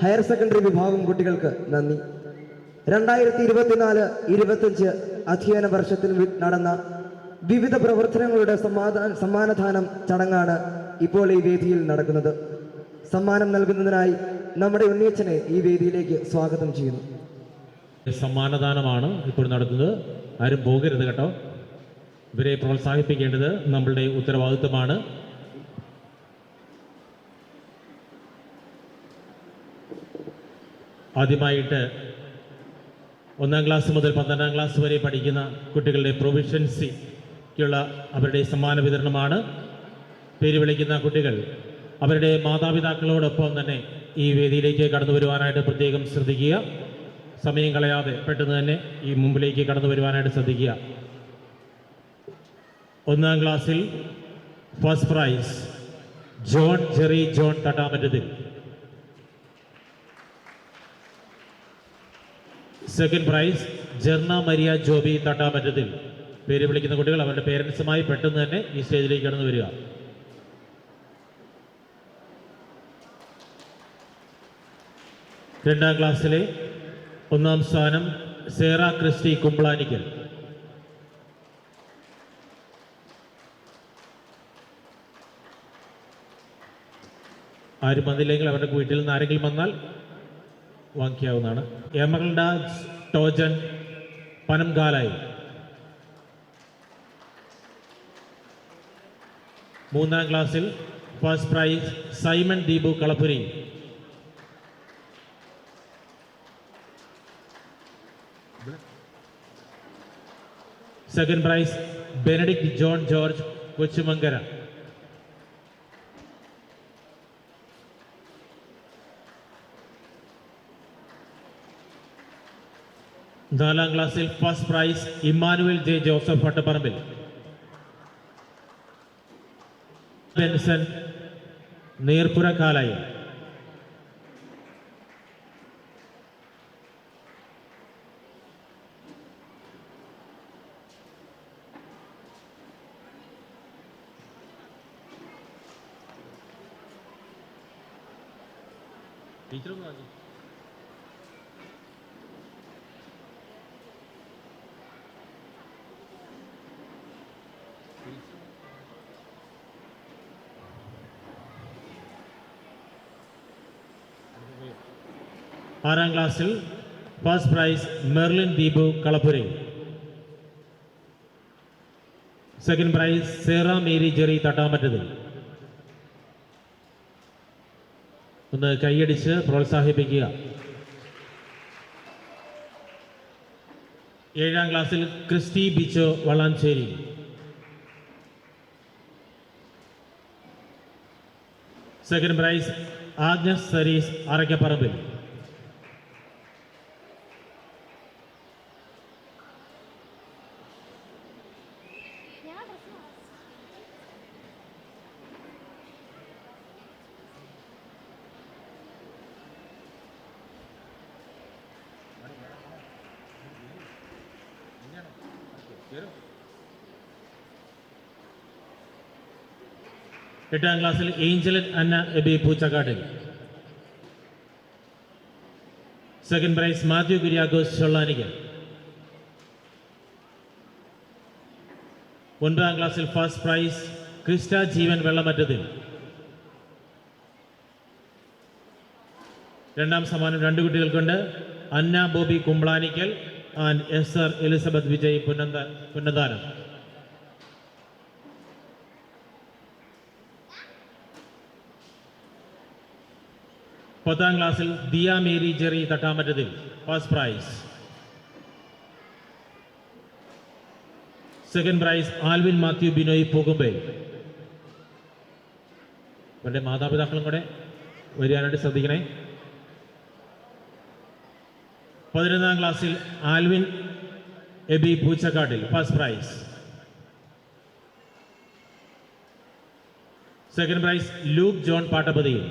ഹയർ സെക്കൻഡറി വിഭാഗം കുട്ടികൾക്ക് നന്ദി. 2024-25 അധ്യയന വർഷത്തിൽ നടന്ന വിവിധ പ്രവർത്തനങ്ങളുടെ സമ്മാനദാനം ചടങ്ങാണ് ഇപ്പോൾ ഈ വേദിയിൽ നടക്കുന്നത്. സമ്മാനം നൽകുന്നതിനായി നമ്മുടെ ഉണ്ണിയച്ഛനെ ഈ വേദിയിലേക്ക് സ്വാഗതം ചെയ്യുന്നു. സമ്മാനദാനമാണ് ഇപ്പോൾ നടത്തുന്നത്. ആരും പോകരുത് കേട്ടോ. ഇവരെ പ്രോത്സാഹിപ്പിക്കേണ്ടത് നമ്മളുടെ ഉത്തരവാദിത്വമാണ്. ആദ്യമായിട്ട് 1-ാം ക്ലാസ് മുതൽ 12-ാം ക്ലാസ് വരെ പഠിക്കുന്ന കുട്ടികളുടെ പ്രൊവിഷ്യൻസിക്കുള്ള അവരുടെ സമ്മാന വിതരണമാണ്. പേര് വിളിക്കുന്ന കുട്ടികൾ അവരുടെ മാതാപിതാക്കളോടൊപ്പം തന്നെ ഈ വേദിയിലേക്ക് കടന്നു വരുവാനായിട്ട് പ്രത്യേകം ശ്രദ്ധിക്കുക. സമയം കളയാതെ പെട്ടെന്ന് തന്നെ ഈ മുമ്പിലേക്ക് കടന്നു വരുവാനായിട്ട് ശ്രദ്ധിക്കുക. 1-ാം ക്ലാസ്സിൽ first prize John Jerry John Thattamattathil. Second prize Jerna Maria Joby Thattamattathil. പേര് വിളിക്കുന്ന കുട്ടികൾ അവരുടെ പേരൻസുമായി പെട്ടെന്ന് തന്നെ ഈ സ്റ്റേജിലേക്ക് കടന്നു വരിക. 2-ാം ക്ലാസ്സിലെ 1-ാം സ്ഥാനം സേറ ക്രിസ്റ്റി കുമ്പളാനിക്കൽ. ആരും വന്നില്ലെങ്കിൽ അവരുടെ വീട്ടിൽ നിന്ന് ആരെങ്കിലും വന്നാൽ വാങ്ങിക്കാവുന്നതാണ്. എമറൽഡ ടോജൻ പനംകാലായി. 3-ാം ക്ലാസ്സിൽ first prize Simon Deepu Kalappuri. Second prize Benedict John George Kochumankara. നാലാം ക്ലാസ്സിൽ first prize Immanuel J Joseph Vattaparambil. Benson Neerpura Kalayi. ആറാം ക്ലാസ്സിൽ first prize Merlin Deepu Kalappuri. Second prize Sera Mary Jerry Thattamattathil. ഒന്ന് കൈയടിച്ച് പ്രോത്സാഹിപ്പിക്കുക. 7-ാം ക്ലാസ്സിൽ ക്രിസ്റ്റി ബിച്ചോ വളാഞ്ചേരി. Second prize Agnes Sarees Araykkaparambil. എട്ടാം ക്ലാസ്സിൽ ഏഞ്ചലൻ അന്ന എബി പൂച്ചക്കാട്ടിൽ. Second prize Mathew Kuriakose Chollanikkal. 9-ാം ക്ലാസ്സിൽ ഫസ്റ്റ് പ്രൈസ് ക്രിസ്റ്റ ജീവൻ വെള്ളമറ്റത്തിൽ. രണ്ടാം സമ്മാനം 2 കുട്ടികൾക്കുണ്ട്. Anna Bobby Kumbalanikkal and S R. എലിസബത്ത് വിജയ് പുന്നന്താനം. പത്താം ക്ലാസ്സിൽ Diya Mary Jerry Thattamattathil first prize. Second prize Alvin Mathew Binoy Pookumbe. അവരുടെ മാതാപിതാക്കളും കൂടെ വരികയാനായിട്ട് ശ്രദ്ധിക്കണേ. 11-ാം ക്ലാസ്സിൽ Alvin Abi Poochakkattil first prize. Second prize Luke John Pattappathiyil.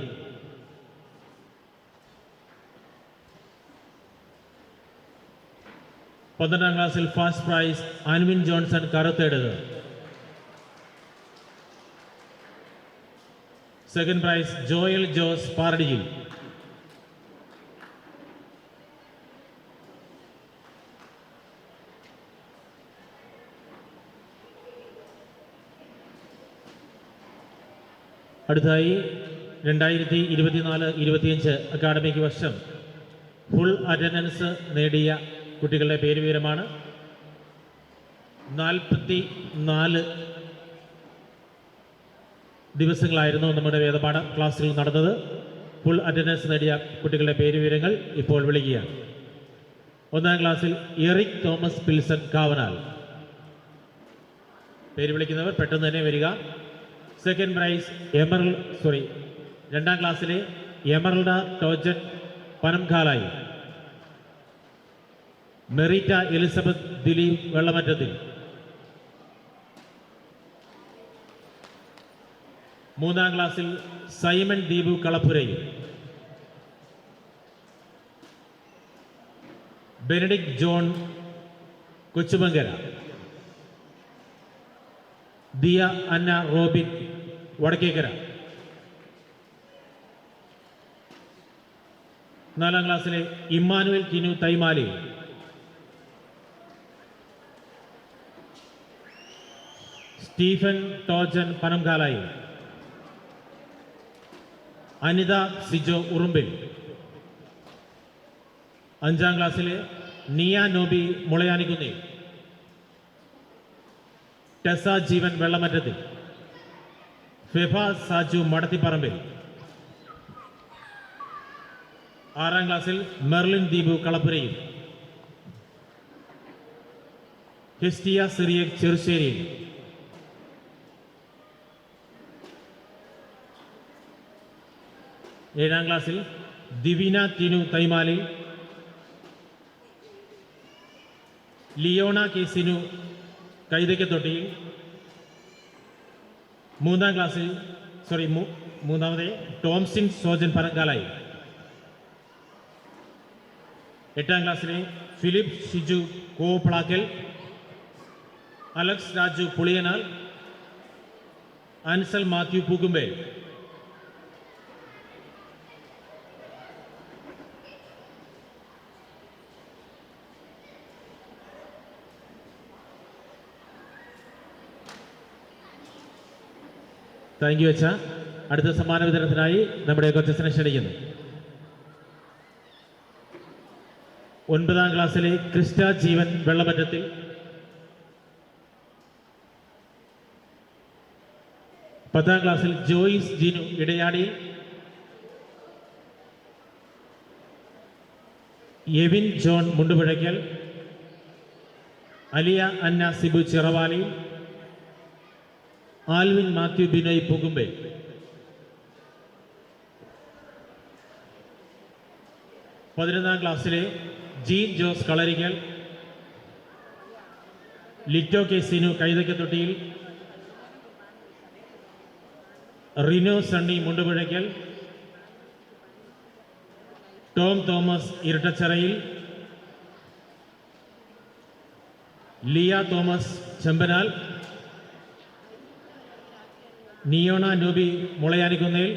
12-ാം ക്ലാസ്സിൽ first prize Anvin Johnson Karuthedath. Second prize Joel Jose Paradiyil. അടുത്തതായി 2024-25 അക്കാഡമിക് വർഷം ഫുൾ അറ്റൻഡൻസ് നേടിയ കുട്ടികളുടെ പേര് വിവരമാണ്. 44 ദിവസങ്ങളായിരുന്നു നമ്മുടെ വേദപാഠ ക്ലാസ്സുകൾ നടന്നത്. ഫുൾ അറ്റൻഡൻസ് നേടിയ കുട്ടികളുടെ പേര് വിവരങ്ങൾ ഇപ്പോൾ വിളിക്കുകയാണ്. 1ാം ക്ലാസ്സിൽ എറിക് തോമസ് പിൽസൺ കാവനാൽ. പേര് വിളിക്കുന്നവർ പെട്ടെന്ന് തന്നെ വരിക. സെക്കൻഡ് പ്രൈസ് 2ാം ക്ലാസ്സിലെ എമറൽഡ ടോജൻ പനംകാലായി. മെറീറ്റ എലിസബത്ത് ദിലീപ് വെള്ളമറ്റത്തിൽ. 3ാം ക്ലാസ്സിൽ സൈമൺ ദീപു കളപ്പുരയിൽ. ബെനഡിക് ജോൺ കൊച്ചുമങ്കര. ദിയ അന്ന റോബിൻ വടക്കേക്കര. 4ാം ക്ലാസ്സിലെ ഇമ്മാനുവൽ കിനു തൈമാലി. സ്റ്റീഫൻ ടോജൻ പനംകാലായി. അനിത സിജോ ഉറുമ്പിൽ. 5ാം ക്ലാസ്സിലെ നിയ നോബി മുളയാനിക്കുന്നേ. ടെസ ജീവൻ വെള്ളമറ്റത്തിൽ. ഫെഫ സാജു മടത്തിപ്പറമ്പിൽ. 6ാം ക്ലാസ്സിൽ മെർലിൻ ദീപു കളപ്പുരയിൽ. ഹിസ്റ്റിയ സിറിയക് ചെറുശ്ശേരിയിൽ. 7ാം ക്ലാസ്സിൽ ദിവീന തിനു തൈമാലി. ലിയോണ കെ സിനു കൈതയ്ക്കത്തൊട്ടിയിൽ. 3ാം ക്ലാസ്സിൽ മൂന്നാമത്തെ ടോംസിൻ സോജൻ പനങ്കാലായി. 8ാം ക്ലാസ്സിലെ ഫിലിപ്പ് ഷിജു കോപ്ലാക്കൽ. അലക്സ് രാജു പുളിയനാൽ. അൻസൽ മാത്യു പൂക്കുമ്പേൽ. താങ്ക് യു അച്ഛ. അടുത്ത സമ്മാന വിതരണത്തിനായി നമ്മുടെ കൊച്ചച്ഛനെ ക്ഷണിക്കുന്നു. 9ാം ക്ലാസ്സിലെ ക്രിസ്റ്റ ജീവൻ വെള്ളമറ്റത്തിൽ. 10ാം ക്ലാസ്സിൽ ജോയിസ് ജിനു ഇടയാടിയിൽ. എവിൻ ജോൺ മുണ്ടുപുഴയ്ക്കൽ. അലിയ അന്ന സിബു ചിറവാലി. ആൽവിൻ മാത്യു ബിനോയ് പൂകുമ്പേ. 11ാം ക്ലാസ്സിലെ ജീൻ ജോസ് കളരിക്കൽ. ലിറ്റോ കെ സിനു കൈതയ്ക്കത്തൊട്ടിയിൽ. റിനോ സണ്ണി മുണ്ടുപുഴയ്ക്കൽ. ടോം തോമസ് ഇരട്ടച്ചിറയിൽ. ലിയ തോമസ് ചെമ്പനാൽ. നിയോണ നോബി മുളയാനിക്കുന്നേൽ.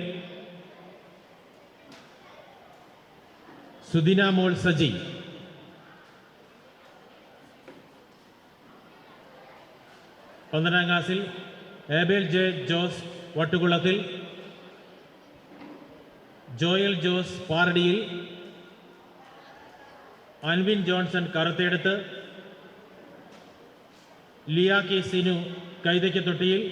സുദിന മോൾ സജി. 12ാം ക്ലാസ്സിൽ Abel J Jose Vattukulathil. Joel Jose Paradiyil. Anvin Johnson Karuthedath. Liya K Sinu Kaithakkathottiyil.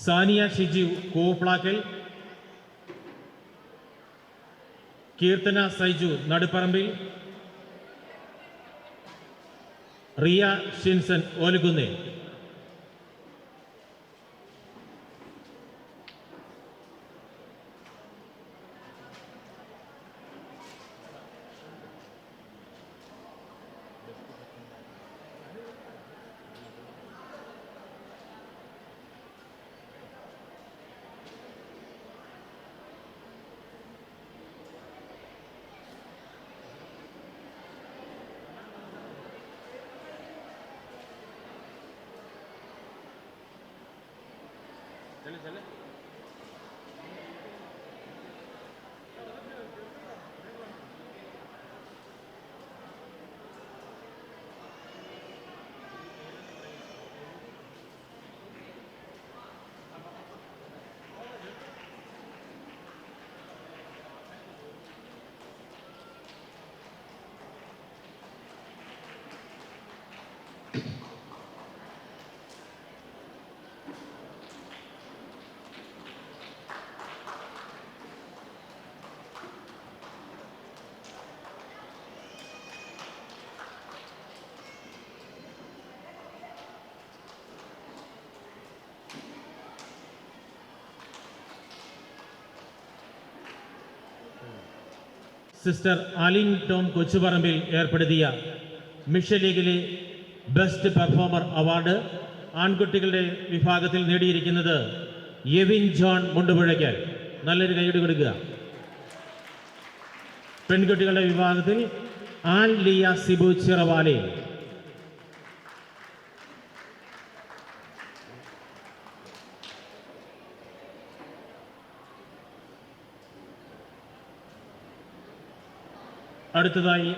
Sania Shiju Koplakkal. Keerthana Saiju Naduparambil. Riya Shinson Olukunne. Sister Alin Tom Kochuparambil ഏർപ്പെടുത്തിയ മിഷൻ ലീഗിലെ ബെസ്റ്റ് പെർഫോമർ അവാർഡ് ആൺകുട്ടികളുടെ വിഭാഗത്തിൽ നേടിയിരിക്കുന്നത് യെവിൻ ജോൺ മുണ്ടുപുഴയ്ക്കൽ. നല്ലൊരു കൈയ്യടി കൊടുക്കുക. പെൺകുട്ടികളുടെ വിഭാഗത്തിൽ ആൻ ലിയ സിബു ചിറവാലി. അടുത്തതായി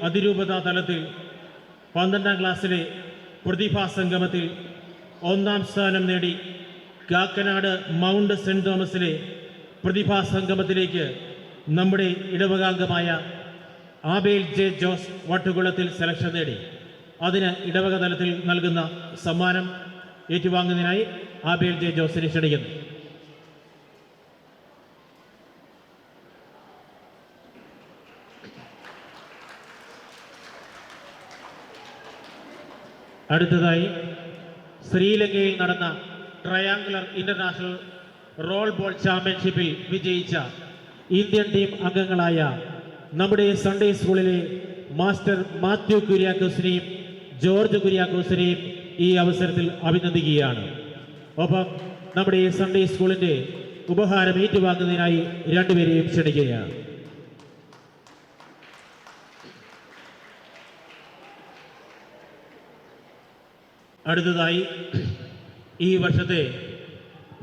അതിരൂപതാ തലത്തിൽ 12ാം ക്ലാസ്സിലെ പ്രതിഭാ സംഗമത്തിൽ 1ാം സ്ഥാനം നേടി കാക്കനാട് മൗണ്ട് സെൻറ് തോമസിലെ പ്രതിഭാ സംഗമത്തിലേക്ക് നമ്മുടെ ഇടവകാംഗമായ ആബേൽ ജെ ജോസ് വട്ടുകുളത്തിൽ സെലക്ഷൻ നേടി. അതിന് ഇടവക തലത്തിൽ നൽകുന്ന സമ്മാനം ഏറ്റുവാങ്ങുന്നതിനായി ആബേൽ ജെ ജോസിനെ ക്ഷണിക്കുന്നു. അടുത്തതായി ശ്രീലങ്കയിൽ നടന്ന ട്രയാങ്കുലർ ഇന്റർനാഷണൽ റോൾ ബോൾ ചാമ്പ്യൻഷിപ്പിൽ വിജയിച്ച ഇന്ത്യൻ ടീം അംഗങ്ങളായ നമ്മുടെ സൺഡേ സ്കൂളിലെ മാസ്റ്റർ മാത്യു കുര്യാക്കോസിനെയും ജോർജ് കുര്യാക്കോസിനെയും ഈ അവസരത്തിൽ അഭിനന്ദിക്കുകയാണ്. ഒപ്പം നമ്മുടെ സൺഡേ സ്കൂളിൻ്റെ ഉപഹാരം ഏറ്റുവാങ്ങുന്നതിനായി രണ്ടുപേരെയും ക്ഷണിക്കുകയാണ്. അടുത്തതായി ഈ വർഷത്തെ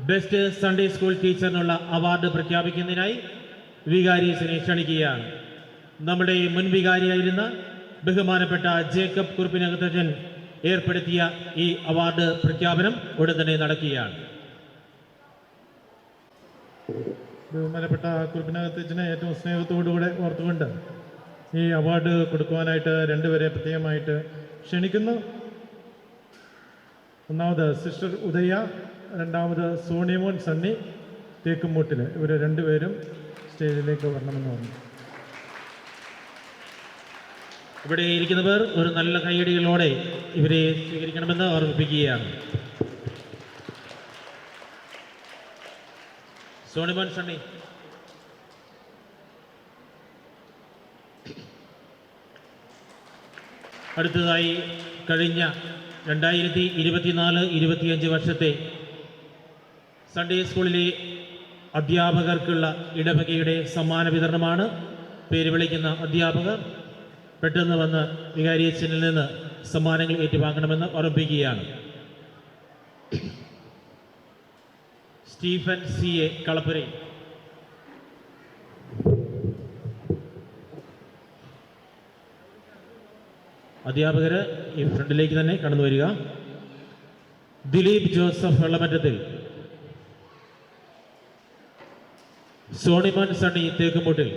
ബെസ്റ്റ് സൺഡേ സ്കൂൾ ടീച്ചറിനുള്ള അവാർഡ് പ്രഖ്യാപിക്കുന്നതിനായി വികാരിയസിനെ ക്ഷണിക്കുകയാണ്. നമ്മുടെ മുൻ വികാരിയായിരുന്ന ബഹുമാനപ്പെട്ട ജേക്കബ് കുറുപ്പിനകത്തച്ഛൻ ഏർപ്പെടുത്തിയ ഈ അവാർഡ് പ്രഖ്യാപനം ഉടൻ തന്നെ നടക്കുകയാണ്. ബഹുമാനപ്പെട്ട കുറുപ്പിനകത്തച്ഛനെ ഏറ്റവും സ്നേഹത്തോടുകൂടെ ഓർത്തുകൊണ്ട് ഈ അവാർഡ് കൊടുക്കുവാനായിട്ട് രണ്ടുപേരെ പ്രത്യേകമായിട്ട് ക്ഷണിക്കുന്നു. ഒന്നാമത് സിസ്റ്റർ ഉദയ, രണ്ടാമത് സോണിയമോൻ സണ്ണി തേക്കുംമൂട്ടിൽ. ഇവർ രണ്ടുപേരും സ്റ്റേജിലേക്ക് വരണമെന്ന് പറഞ്ഞു. ഇവിടെ ഇരിക്കുന്നവർ ഒരു നല്ല കൈയടികളോടെ ഇവരെ സ്വീകരിക്കണമെന്ന് ഓർമ്മിപ്പിക്കുകയാണ്. സോണിമോൻ സണ്ണി. അടുത്തതായി കഴിഞ്ഞ 2024-25 വർഷത്തെ സൺഡേ സ്കൂളിലെ അധ്യാപകർക്കുള്ള ഇടവകയുടെ സമ്മാന വിതരണമാണ്. പേര് വിളിക്കുന്ന അധ്യാപകർ പെട്ടെന്ന് വന്ന് വികാരിയച്ഛനിൽ നിന്ന് സമ്മാനങ്ങൾ ഏറ്റുവാങ്ങണമെന്ന് ഓർമ്മിപ്പിക്കുകയാണ്. സ്റ്റീഫൻ CA കളപ്പുരൈ. അധ്യാപകർ ഈ ഫ്രണ്ടിലേക്ക് തന്നെ കടന്നു വരിക. Dileep Joseph Vellamattathil, Sonimon Sunny Thekkummoottil,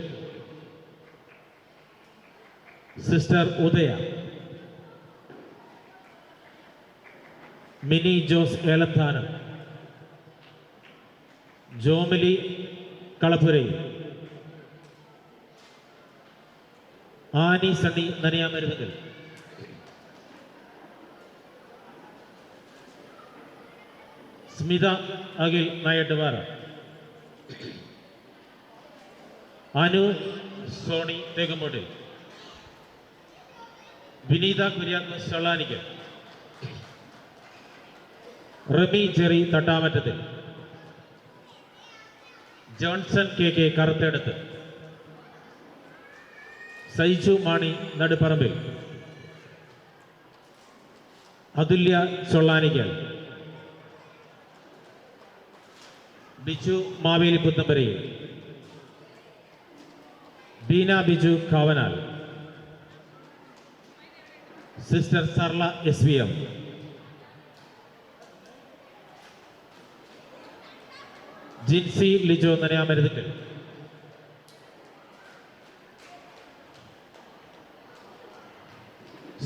sister Udaya, Mini Jose Elathanam, Jomily Kalappurai, Ani Sunny Nanayamarumathil, Smitha Akhil Nayattupara, Anu Sony Thekkummoottil, Vineetha Kuriakose Challanikkal, Remi Jerry Thattamattathil, Johnson KK Karutheduth, Saiju Mani Naduparambil, Athulya Chollanikkal, Biju Maveli Puthambarayil, Beena Biju Kavanal, sister Sarla SVM, Jincy Lijo Nanayamaruthikkal,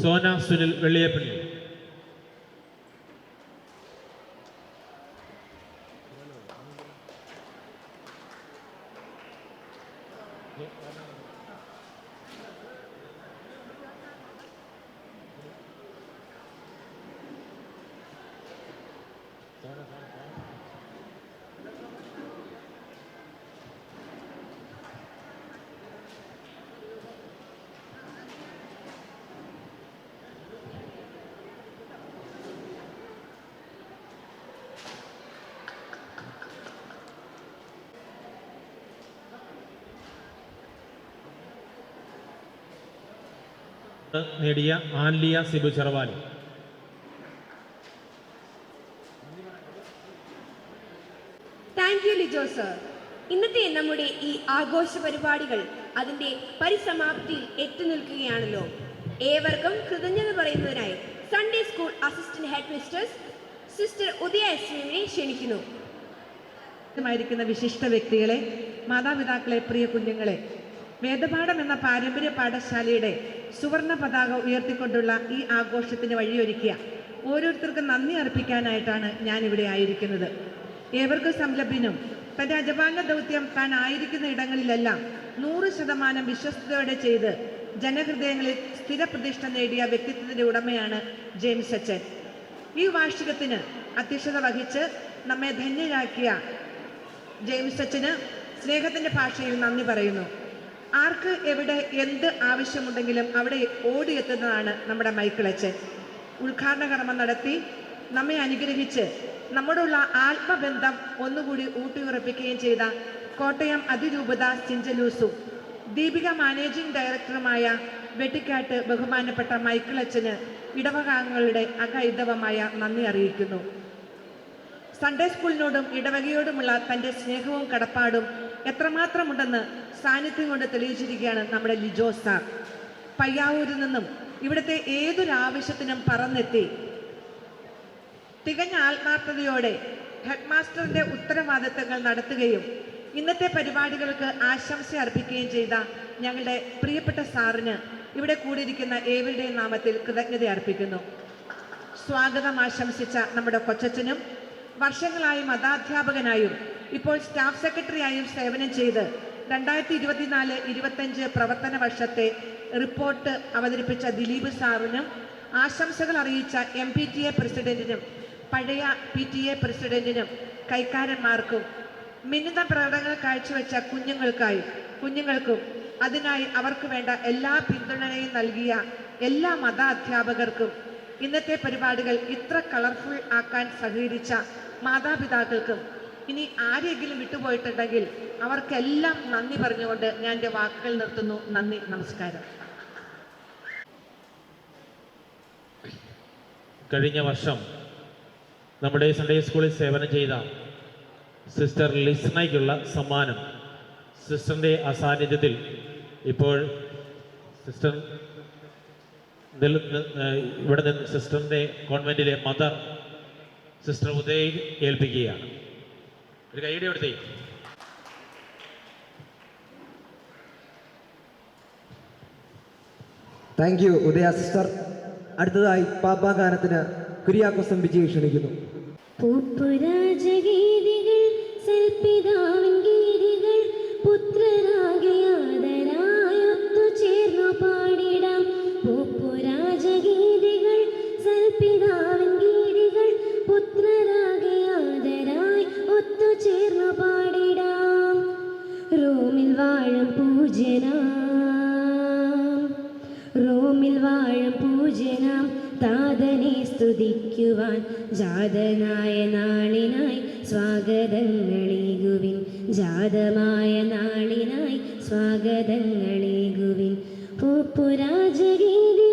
Sona Sunil Velliyappally, നേടിയ Anliya Sibu Cheravali. Thank U Lijo sir. ഇന്നത്തെ നമ്മുടെ ഈ ആഘോഷ പരിപാടികൾ അതിന്റെ പരിസമാപ്തിയിൽ എത്തി നിൽക്കുകയാണല്ലോ. ഏവർക്കും കൃതജ്ഞത പറയുന്നതിനായി Sunday school assistant head mistress sister Udaya എസ്മിനെ ക്ഷണിക്കുന്നു. വിശിഷ്ട വ്യക്തികളെ, മാതാപിതാക്കളെ, പ്രിയ കുഞ്ഞുങ്ങളെ, വേദപാഠം എന്ന പാരമ്പര്യ പാഠശാലയുടെ സുവർണ പതാക ഉയർത്തിക്കൊണ്ടുള്ള ഈ ആഘോഷത്തിന് വഴിയൊരുക്കിയ ഓരോരുത്തർക്കും നന്ദി അർപ്പിക്കാനായിട്ടാണ് ഞാനിവിടെ ആയിരിക്കുന്നത്. ഏവർക്കും സംലഭ്യനും തൻ്റെ അജപാന ദൗത്യം താൻ ആയിരിക്കുന്ന ഇടങ്ങളിലെല്ലാം 100% വിശ്വസ്തയോടെ ചെയ്ത് ജനഹൃദയങ്ങളിൽ സ്ഥിരപ്രതിഷ്ഠ നേടിയ വ്യക്തിത്വത്തിൻ്റെ ഉടമയാണ് ജെയിംസ് അച്ഛൻ. ഈ വാർഷികത്തിന് അധ്യക്ഷത വഹിച്ച് നമ്മെ ധന്യരാക്കിയ ജെയിംസ് അച്ഛന് സ്നേഹത്തിൻ്റെ ഭാഷയിൽ നന്ദി പറയുന്നു. ആർക്ക് എവിടെ എന്ത് ആവശ്യമുണ്ടെങ്കിലും അവിടെ ഓടിയെത്തുന്നതാണ് നമ്മുടെ മൈക്കിൾ അച്ഛൻ. ഉദ്ഘാടന കർമ്മം നടത്തി നമ്മെ അനുഗ്രഹിച്ച് നമ്മോടുള്ള ആത്മബന്ധം ഒന്നുകൂടി ഊട്ടിയുറപ്പിക്കുകയും ചെയ്ത കോട്ടയം അതിരൂപത ചിഞ്ചലൂസും ദീപിക മാനേജിംഗ് ഡയറക്ടറുമായ വെട്ടിക്കാട്ട് ബഹുമാനപ്പെട്ട മൈക്കിൾ അച്ഛന് ഇടവകാംഗങ്ങളുടെ അകൈതവമായ നന്ദി അറിയിക്കുന്നു. സൺഡേ സ്കൂളിനോടും ഇടവകയോടുമുള്ള തൻ്റെ സ്നേഹവും കടപ്പാടും എത്രമാത്രമുണ്ടെന്ന് സാന്നിധ്യം കൊണ്ട് തെളിയിച്ചിരിക്കുകയാണ് നമ്മുടെ ലിജോ സാർ. പയ്യാവൂരിൽ നിന്നും ഇവിടുത്തെ ഏതൊരാവശ്യത്തിനും പറന്നെത്തി തികഞ്ഞ ആത്മാർത്ഥതയോടെ ഹെഡ് മാസ്റ്ററിൻ്റെ ഉത്തരവാദിത്തങ്ങൾ നടത്തുകയും ഇന്നത്തെ പരിപാടികൾക്ക് ആശംസ അർപ്പിക്കുകയും ചെയ്ത ഞങ്ങളുടെ പ്രിയപ്പെട്ട സാറിന് ഇവിടെ കൂടിയിരിക്കുന്ന ഏവരുടെയും നാമത്തിൽ കൃതജ്ഞത അർപ്പിക്കുന്നു. സ്വാഗതം ആശംസിച്ച നമ്മുടെ കൊച്ചച്ഛനും വർഷങ്ങളായി മതാധ്യാപകനായും ഇപ്പോൾ സ്റ്റാഫ് സെക്രട്ടറിയായും സേവനം ചെയ്ത് 2024-25 പ്രവർത്തന വർഷത്തെ റിപ്പോർട്ട് അവതരിപ്പിച്ച ദിലീപ് സാറിനും ആശംസകൾ അറിയിച്ച MPTA പ്രസിഡന്റിനും പഴയ PTA പ്രസിഡന്റിനും കൈക്കാരന്മാർക്കും മിന്നുന്ന പ്രകടനങ്ങൾ കാഴ്ചവെച്ച കുഞ്ഞുങ്ങൾക്കും അതിനായി അവർക്ക് വേണ്ട എല്ലാ പിന്തുണയും നൽകിയ എല്ലാ മത അധ്യാപകർക്കും ഇന്നത്തെ പരിപാടികൾ ഇത്ര കളർഫുൾ ആക്കാൻ സഹകരിച്ച മാതാപിതാക്കൾക്കും ഇനി ആരെങ്കിലും വിട്ടുപോയിട്ടുണ്ടെങ്കിൽ അവർക്കെല്ലാം നന്ദി പറഞ്ഞുകൊണ്ട് ഞാൻ എൻ്റെ വാക്കുകൾ നിർത്തുന്നു. നന്ദി, നമസ്കാരം. കഴിഞ്ഞ വർഷം നമ്മുടെ സൺഡേ സ്കൂളിൽ സേവനം ചെയ്ത സിസ്റ്റർ ലിസ്നയ്ക്കുള്ള സമ്മാനം സിസ്റ്ററിൻ്റെ അസാന്നിധ്യത്തിൽ ഇപ്പോൾ സിസ്റ്റർ ഇവിടെ നിന്ന് സിസ്റ്ററിൻ്റെ കോൺവെൻറ്റിലെ മദർ സിസ്റ്റർ ഉദയ ഏൽപ്പിക്കുകയാണ്. ഒരു കൈയുടെ എടുത്തേ. Thank you Udaya sister. അടുത്തതായി പാപ്പാഗാനത്തിന് കുര്യാക്കോസ് വിജയ് ക്ഷണിക്കുന്നു. പൂപ്പുരാജഗീതികൾ സൽപിതാവിൻ ഗീതികൾ പുത്രരാകയാതരായൊത്തു ചേർന്നു പാടിടാം. പൂപ്പുരാജഗീതികൾ സൽപിതാവിൻ ഗീതികൾ പുത്രരാകയാതരായി ഒത്തു ചേർന്നു പാടിടാം. റോമിൽ വാഴും പൂജനാം താതനെ സ്തുതിക്കുവാൻ ജാതനായ നാളിനായി സ്വാഗതങ്ങളേകുവിൻ. ജാതമായ നാളിനായി സ്വാഗതങ്ങളേകുവിൻ. പൂപ്പുരാജഗീതി